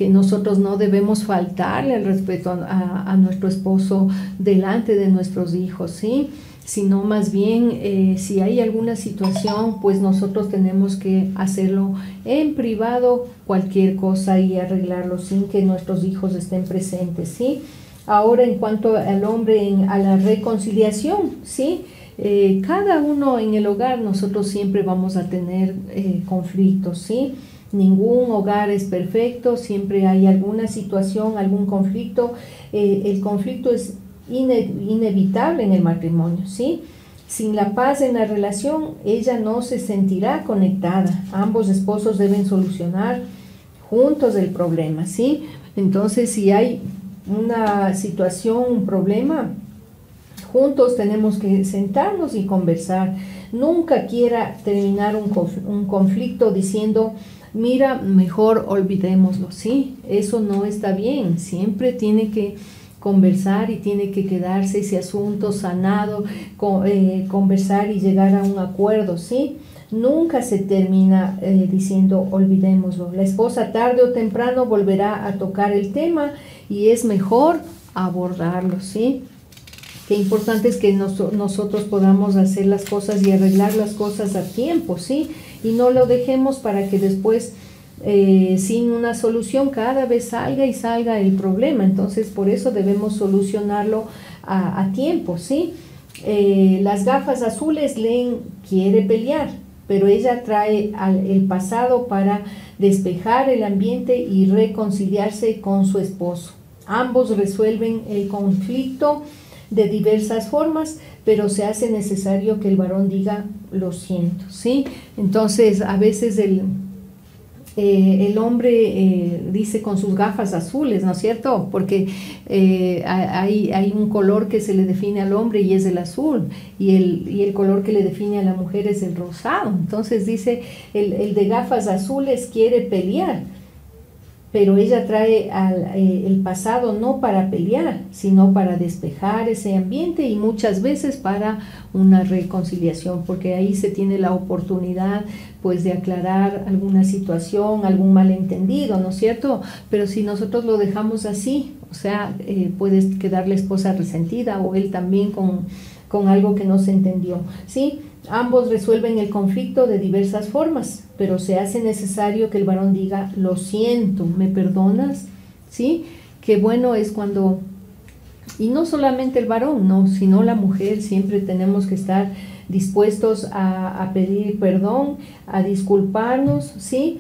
Speaker 1: nosotros no debemos faltarle el respeto a nuestro esposo delante de nuestros hijos, ¿sí? Sino más bien, si hay alguna situación, pues nosotros tenemos que hacerlo en privado, cualquier cosa, y arreglarlo sin que nuestros hijos estén presentes, ¿sí? Ahora, en cuanto al hombre, a la reconciliación, ¿sí? Cada uno en el hogar, nosotros siempre vamos a tener conflictos, ¿sí? Ningún hogar es perfecto, siempre hay alguna situación, algún conflicto. El conflicto es inevitable en el matrimonio, ¿sí? Sin la paz en la relación, ella no se sentirá conectada. Ambos esposos deben solucionar juntos el problema, ¿sí? Entonces, si hay una situación, un problema, juntos tenemos que sentarnos y conversar. Nunca quiera terminar un conflicto diciendo, mira, mejor olvidémoslo, ¿sí? Eso no está bien. Siempre tiene que conversar y tiene que quedarse ese asunto sanado, conversar y llegar a un acuerdo, ¿sí? Nunca se termina diciendo olvidémoslo. La esposa tarde o temprano volverá a tocar el tema y es mejor abordarlo, ¿sí? Qué importante es que nosotros podamos hacer las cosas y arreglar las cosas a tiempo, ¿sí? Y no lo dejemos para que después, sin una solución, cada vez salga el problema. Entonces, por eso debemos solucionarlo a tiempo, ¿sí? Las gafas azules leen, quiere pelear, pero ella trae el pasado para despejar el ambiente y reconciliarse con su esposo. Ambos resuelven el conflicto de diversas formas, pero se hace necesario que el varón diga lo siento, ¿sí? Entonces, a veces el hombre dice con sus gafas azules, ¿no es cierto? Porque hay un color que se le define al hombre y es el azul, y el color que le define a la mujer es el rosado. Entonces dice, el de gafas azules quiere pelear, pero ella trae el pasado no para pelear, sino para despejar ese ambiente y muchas veces para una reconciliación, porque ahí se tiene la oportunidad pues de aclarar alguna situación, algún malentendido, ¿no es cierto? Pero si nosotros lo dejamos así, o sea, puede quedar la esposa resentida o él también con algo que no se entendió, ¿sí? Ambos resuelven el conflicto de diversas formas, pero se hace necesario que el varón diga, lo siento, ¿me perdonas? ¿Sí? Qué bueno es cuando, y no solamente el varón, no, sino la mujer, siempre tenemos que estar dispuestos a pedir perdón, a disculparnos, ¿sí?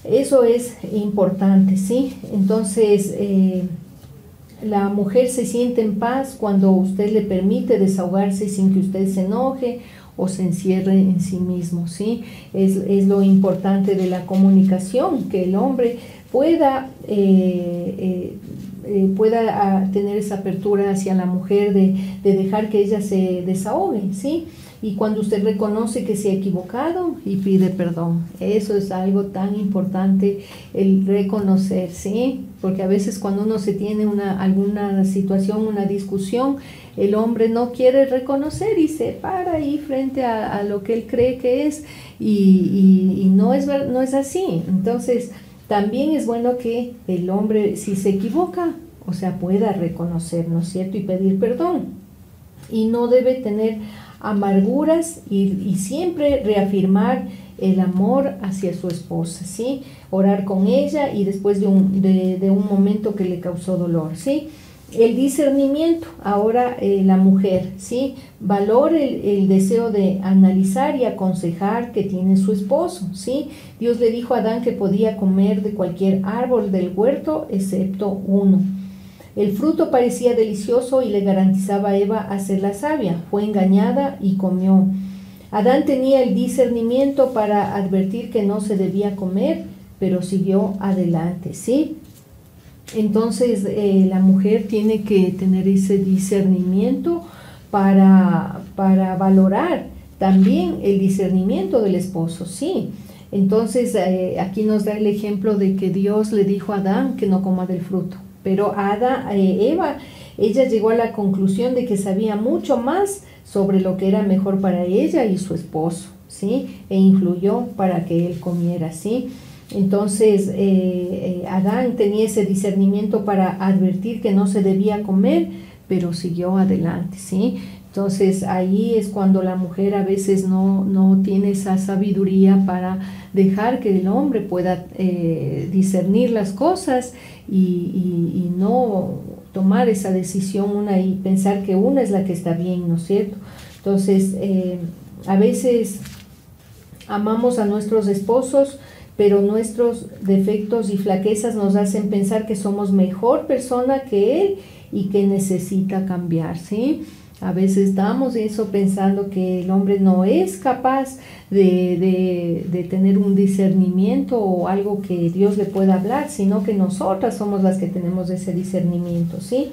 Speaker 1: Eso es importante, ¿sí? Entonces, la mujer se siente en paz cuando usted le permite desahogarse sin que usted se enoje o se encierre en sí mismo, ¿sí? Es lo importante de la comunicación, que el hombre pueda tener esa apertura hacia la mujer de dejar que ella se desahogue, ¿sí? Y cuando usted reconoce que se ha equivocado y pide perdón, eso es algo tan importante, el reconocer, ¿sí? Porque a veces cuando uno se tiene alguna situación, una discusión, el hombre no quiere reconocer y se para ahí frente a lo que él cree que es y no es así. Entonces, también es bueno que el hombre, si se equivoca, o sea, pueda reconocer, ¿no es cierto? Y pedir perdón. Y no debe tener amarguras y siempre reafirmar el amor hacia su esposa, ¿sí? Orar con ella y después de un momento que le causó dolor, ¿sí? El discernimiento, ahora la mujer, ¿sí? Valore el deseo de analizar y aconsejar que tiene su esposo, ¿sí? Dios le dijo a Adán que podía comer de cualquier árbol del huerto excepto uno. El fruto parecía delicioso y le garantizaba a Eva hacerla sabia. Fue engañada y comió. Adán tenía el discernimiento para advertir que no se debía comer, pero siguió adelante, ¿sí? Entonces la mujer tiene que tener ese discernimiento para valorar también el discernimiento del esposo, ¿sí? Entonces aquí nos da el ejemplo de que Dios le dijo a Adán que no coma del fruto. Pero Eva, ella llegó a la conclusión de que sabía mucho más sobre lo que era mejor para ella y su esposo, ¿sí? E influyó para que él comiera, ¿sí? Entonces, Adán tenía ese discernimiento para advertir que no se debía comer, pero siguió adelante, ¿sí? Entonces, ahí es cuando la mujer a veces no tiene esa sabiduría para dejar que el hombre pueda discernir las cosas y no tomar esa decisión una y pensar que una es la que está bien, ¿no es cierto? Entonces, a veces amamos a nuestros esposos, pero nuestros defectos y flaquezas nos hacen pensar que somos mejor persona que él y que necesita cambiar, ¿sí? A veces damos eso pensando que el hombre no es capaz de tener un discernimiento o algo que Dios le pueda hablar, sino que nosotras somos las que tenemos ese discernimiento, ¿sí?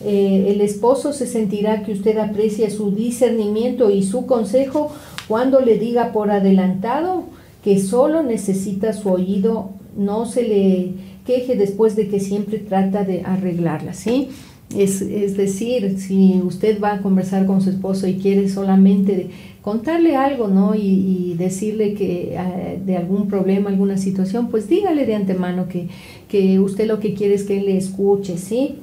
Speaker 1: El esposo se sentirá que usted aprecia su discernimiento y su consejo cuando le diga por adelantado que solo necesita su oído, no se le queje después de que siempre trata de arreglarla, ¿sí? Es decir, si usted va a conversar con su esposo y quiere solamente contarle algo, ¿no? Y decirle que de algún problema, alguna situación, pues dígale de antemano que usted lo que quiere es que él le escuche, ¿sí?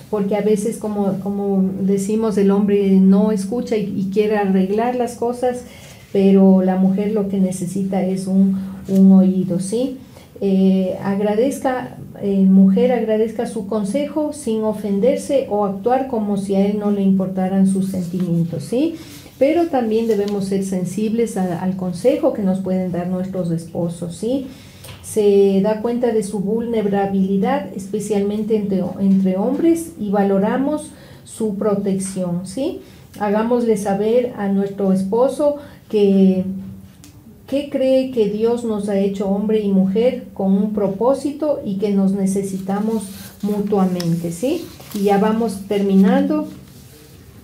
Speaker 1: Porque a veces, como decimos, el hombre no escucha y quiere arreglar las cosas, pero la mujer lo que necesita es un oído, ¿sí? Mujer, agradezca su consejo sin ofenderse o actuar como si a él no le importaran sus sentimientos, ¿sí? Pero también debemos ser sensibles al consejo que nos pueden dar nuestros esposos, ¿sí? Se da cuenta de su vulnerabilidad, especialmente entre hombres, y valoramos su protección, ¿sí? Hagámosle saber a nuestro esposo que ¿Qué cree que Dios nos ha hecho hombre y mujer con un propósito y que nos necesitamos mutuamente? ¿Sí? Y ya vamos terminando.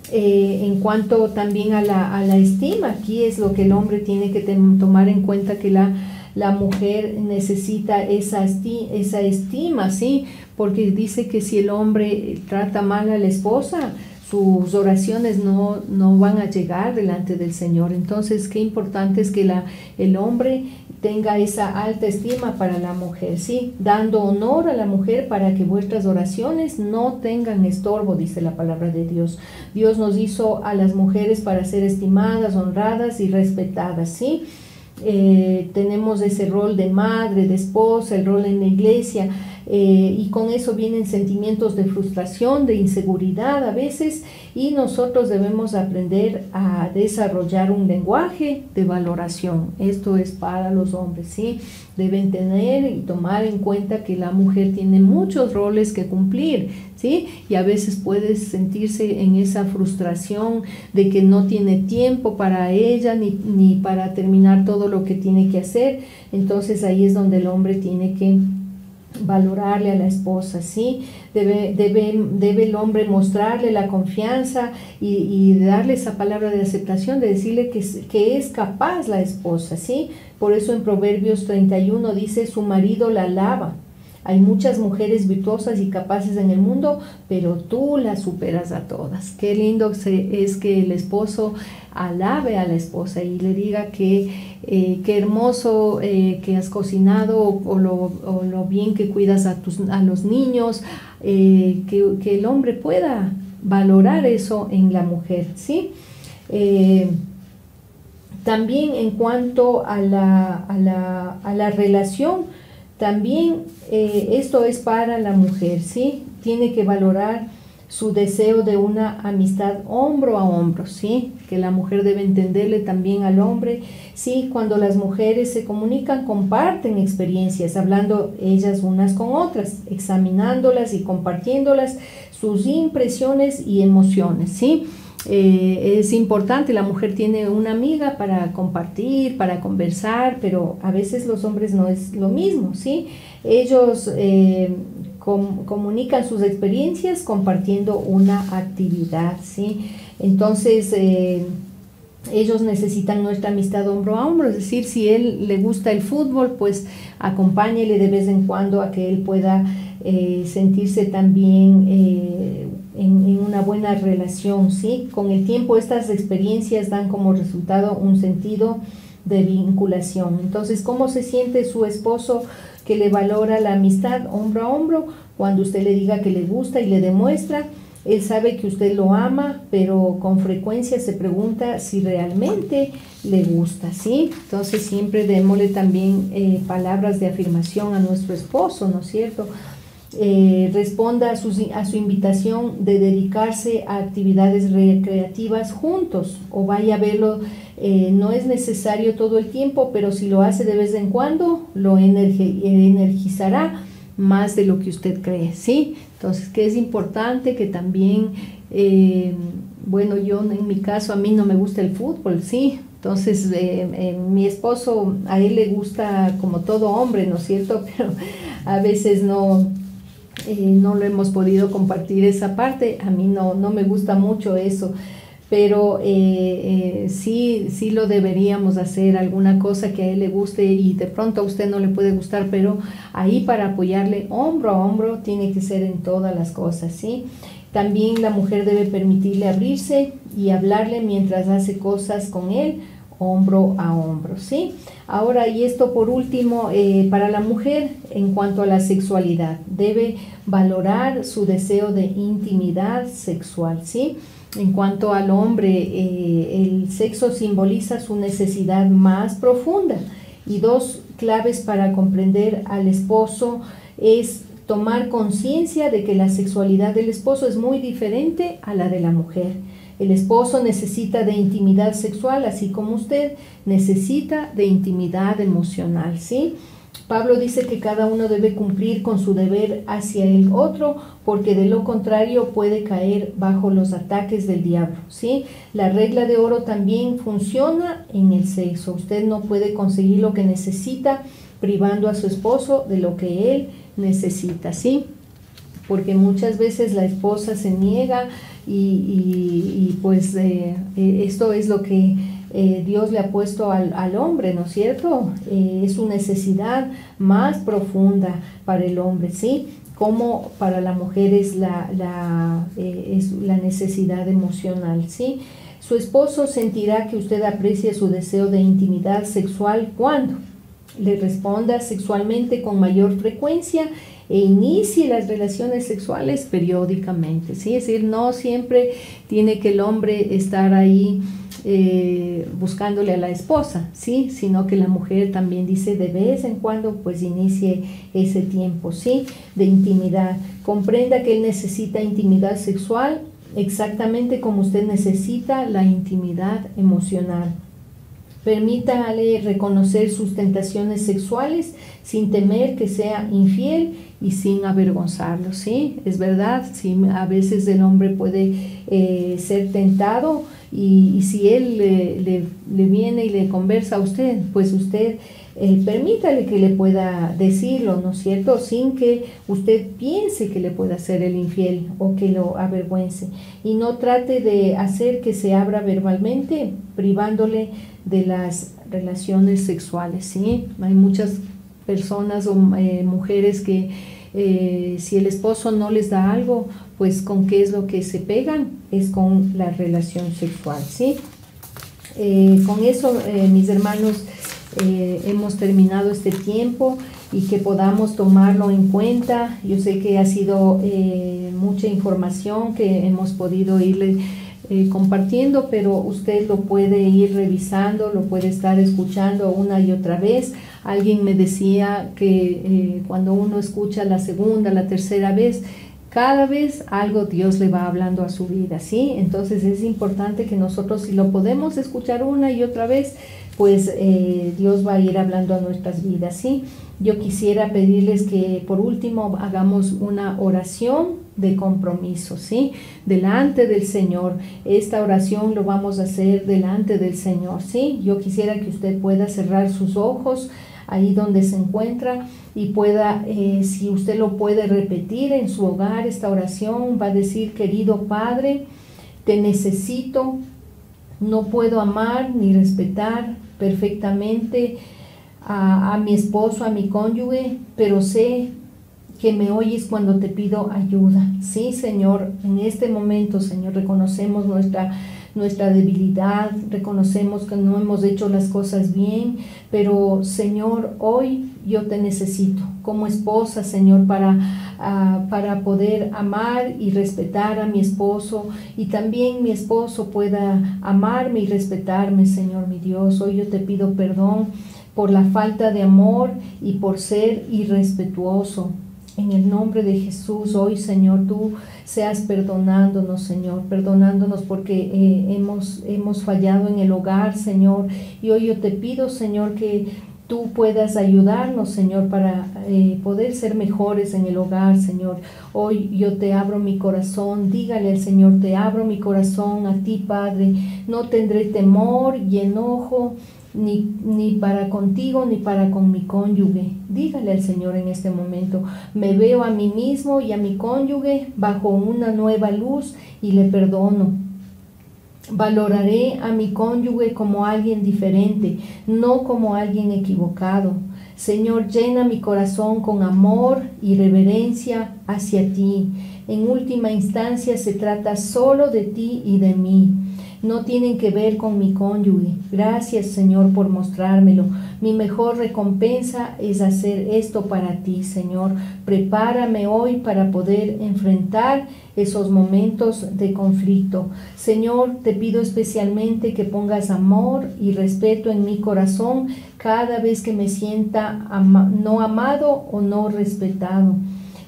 Speaker 1: En cuanto también a la estima, aquí es lo que el hombre tiene que tomar en cuenta, que la mujer necesita esa estima, ¿sí? Porque dice que si el hombre trata mal a la esposa, sus oraciones no van a llegar delante del Señor. Entonces, qué importante es que el hombre tenga esa alta estima para la mujer, ¿sí? Dando honor a la mujer para que vuestras oraciones no tengan estorbo, dice la palabra de Dios. Dios nos hizo a las mujeres para ser estimadas, honradas y respetadas, ¿sí? Tenemos ese rol de madre, de esposa, el rol en la iglesia, y con eso vienen sentimientos de frustración, de inseguridad a veces, y nosotros debemos aprender a desarrollar un lenguaje de valoración. Esto es para los hombres, ¿sí? Deben tener y tomar en cuenta que la mujer tiene muchos roles que cumplir, ¿sí? Y a veces puede sentirse en esa frustración de que no tiene tiempo para ella ni para terminar todo lo que tiene que hacer. Entonces ahí es donde el hombre tiene que valorarle a la esposa, ¿sí? Debe el hombre mostrarle la confianza y darle esa palabra de aceptación, de decirle que es capaz la esposa, ¿sí? Por eso en Proverbios 31 dice, su marido la alaba. Hay muchas mujeres virtuosas y capaces en el mundo, pero tú las superas a todas. Qué lindo es que el esposo alabe a la esposa y le diga que qué hermoso que has cocinado, o lo bien que cuidas a los niños, que el hombre pueda valorar eso en la mujer, ¿sí? También en cuanto a la relación, también esto es para la mujer, ¿sí? Tiene que valorar su deseo de una amistad hombro a hombro, ¿sí? Que la mujer debe entenderle también al hombre, ¿sí? Cuando las mujeres se comunican, comparten experiencias, hablando ellas unas con otras, examinándolas y compartiéndolas, sus impresiones y emociones, ¿sí? Es importante, la mujer tiene una amiga para compartir, para conversar, pero a veces los hombres no es lo mismo, ¿sí? Ellos comunican sus experiencias compartiendo una actividad, ¿sí? Entonces, ellos necesitan nuestra amistad hombro a hombro, es decir, si él le gusta el fútbol, pues acompáñele de vez en cuando a que él pueda sentirse también en una buena relación, ¿sí? Con el tiempo estas experiencias dan como resultado un sentido de vinculación. Entonces, ¿cómo se siente su esposo que le valora la amistad hombro a hombro? Cuando usted le diga que le gusta y le demuestra, él sabe que usted lo ama, pero con frecuencia se pregunta si realmente le gusta, ¿sí? Entonces siempre démosle también palabras de afirmación a nuestro esposo, ¿no es cierto? Responda a su invitación de dedicarse a actividades recreativas juntos, o vaya a verlo, no es necesario todo el tiempo, pero si lo hace de vez en cuando, lo energizará más de lo que usted cree, ¿sí? Entonces, que es importante que también, bueno, yo en mi caso, a mí no me gusta el fútbol, ¿sí? Entonces, mi esposo, a él le gusta como todo hombre, ¿no es cierto? Pero a veces no lo hemos podido compartir esa parte. A mí no me gusta mucho eso, pero sí lo deberíamos hacer, alguna cosa que a él le guste, y de pronto a usted no le puede gustar, pero ahí para apoyarle hombro a hombro tiene que ser en todas las cosas, ¿sí? También la mujer debe permitirle abrirse y hablarle mientras hace cosas con él, hombro a hombro, ¿sí? Ahora, y esto por último, para la mujer, en cuanto a la sexualidad, debe valorar su deseo de intimidad sexual, ¿sí? En cuanto al hombre, el sexo simboliza su necesidad más profunda, y dos claves para comprender al esposo es tomar conciencia de que la sexualidad del esposo es muy diferente a la de la mujer. El esposo necesita de intimidad sexual, así como usted necesita de intimidad emocional, ¿sí? Pablo dice que cada uno debe cumplir con su deber hacia el otro, porque de lo contrario puede caer bajo los ataques del diablo, ¿sí? La regla de oro también funciona en el sexo. Usted no puede conseguir lo que necesita privando a su esposo de lo que él necesita, ¿sí? Porque muchas veces la esposa se niega pues esto es lo que Dios le ha puesto al hombre, ¿no es cierto? Es su necesidad más profunda para el hombre, ¿sí? Como para la mujer es la necesidad emocional, ¿sí? Su esposo sentirá que usted aprecia su deseo de intimidad sexual cuando le responda sexualmente con mayor frecuencia e inicie las relaciones sexuales periódicamente, ¿sí? Es decir, no siempre tiene que el hombre estar ahí buscándole a la esposa, ¿sí? Sino que la mujer también dice de vez en cuando pues inicie ese tiempo, ¿sí? De intimidad. Comprenda que él necesita intimidad sexual exactamente como usted necesita la intimidad emocional. Permítale reconocer sus tentaciones sexuales sin temer que sea infiel y sin avergonzarlo, ¿sí? Es verdad, sí, a veces el hombre puede ser tentado y si él le viene y le conversa a usted, pues usted permítale que le pueda decirlo, ¿no es cierto? Sin que usted piense que le pueda ser el infiel o que lo avergüence. Y no trate de hacer que se abra verbalmente, privándole de las relaciones sexuales, ¿sí? Hay muchas personas o mujeres que si el esposo no les da algo, pues con qué es lo que se pegan, es con la relación sexual, ¿sí? Con eso, mis hermanos, hemos terminado este tiempo y que podamos tomarlo en cuenta. Yo sé que ha sido mucha información que hemos podido irle compartiendo, pero usted lo puede ir revisando, lo puede estar escuchando una y otra vez. Alguien me decía que cuando uno escucha la segunda, la tercera vez, cada vez algo Dios le va hablando a su vida, ¿sí? Entonces es importante que nosotros, si lo podemos escuchar una y otra vez, pues Dios va a ir hablando a nuestras vidas, ¿sí? Yo quisiera pedirles que por último hagamos una oración de compromiso, ¿sí? Delante del Señor. Esta oración lo vamos a hacer delante del Señor, ¿sí? Yo quisiera que usted pueda cerrar sus ojos ahí donde se encuentra y pueda, si usted lo puede repetir en su hogar, esta oración va a decir: querido Padre, te necesito, no puedo amar ni respetar perfectamente a mi esposo, a mi cónyuge, pero sé que me oyes cuando te pido ayuda. Sí, Señor, en este momento, Señor, reconocemos nuestra debilidad, reconocemos que no hemos hecho las cosas bien, pero Señor, hoy yo te necesito como esposa, Señor, para poder amar y respetar a mi esposo, y también mi esposo pueda amarme y respetarme, Señor mi Dios. Hoy yo te pido perdón por la falta de amor y por ser irrespetuoso. En el nombre de Jesús, hoy, Señor, tú seas perdonándonos, Señor, perdonándonos porque hemos fallado en el hogar, Señor. Y hoy yo te pido, Señor, que tú puedas ayudarnos, Señor, para poder ser mejores en el hogar, Señor. Hoy yo te abro mi corazón, dígale al Señor: te abro mi corazón a ti, Padre. No tendré temor y enojo, ni para contigo, ni para con mi cónyuge. Dígale al Señor en este momento: me veo a mí mismo y a mi cónyuge bajo una nueva luz y le perdono. Valoraré a mi cónyuge como alguien diferente, no como alguien equivocado. Señor, llena mi corazón con amor y reverencia hacia ti. En última instancia se trata solo de ti y de mí. No tienen que ver con mi cónyuge. Gracias, Señor, por mostrármelo. Mi mejor recompensa es hacer esto para ti, Señor. Prepárame hoy para poder enfrentar esos momentos de conflicto. Señor, te pido especialmente que pongas amor y respeto en mi corazón cada vez que me sienta no amado o no respetado.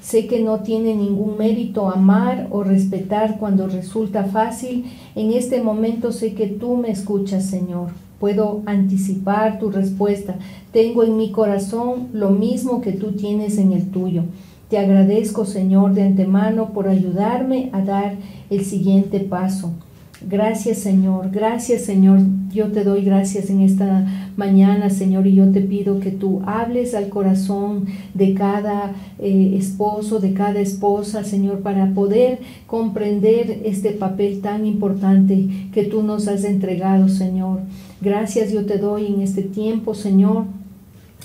Speaker 1: Sé que no tiene ningún mérito amar o respetar cuando resulta fácil. En este momento sé que tú me escuchas, Señor. puedo anticipar tu respuesta. Tengo en mi corazón lo mismo que tú tienes en el tuyo. Te agradezco, Señor, de antemano por ayudarme a dar el siguiente paso. Gracias, Señor. Gracias, Señor. Yo te doy gracias en esta mañana, Señor, y yo te pido que tú hables al corazón de cada esposo, de cada esposa, Señor, para poder comprender este papel tan importante que tú nos has entregado, Señor. Gracias yo te doy en este tiempo, Señor.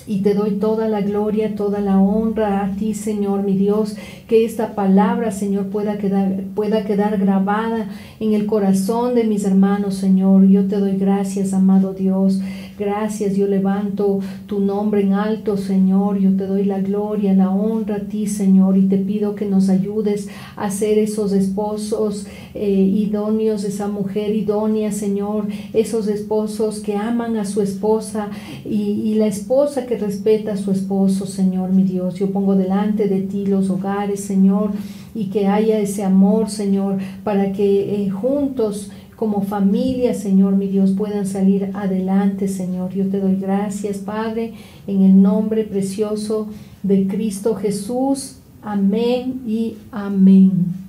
Speaker 1: Y te doy toda la gloria, toda la honra a ti, Señor, mi Dios, que esta palabra, Señor, pueda quedar grabada en el corazón de mis hermanos, Señor. Yo te doy gracias, amado Dios. Gracias, yo levanto tu nombre en alto, Señor. Yo te doy la gloria, la honra a ti, Señor, y te pido que nos ayudes a ser esos esposos idóneos, esa mujer idónea, Señor, esos esposos que aman a su esposa y la esposa que respeta a su esposo, Señor, mi Dios. Yo pongo delante de ti los hogares, Señor, y que haya ese amor, Señor, para que juntos como familia, Señor, mi Dios, puedan salir adelante, Señor. Yo te doy gracias, Padre, en el nombre precioso de Cristo Jesús. Amén y amén.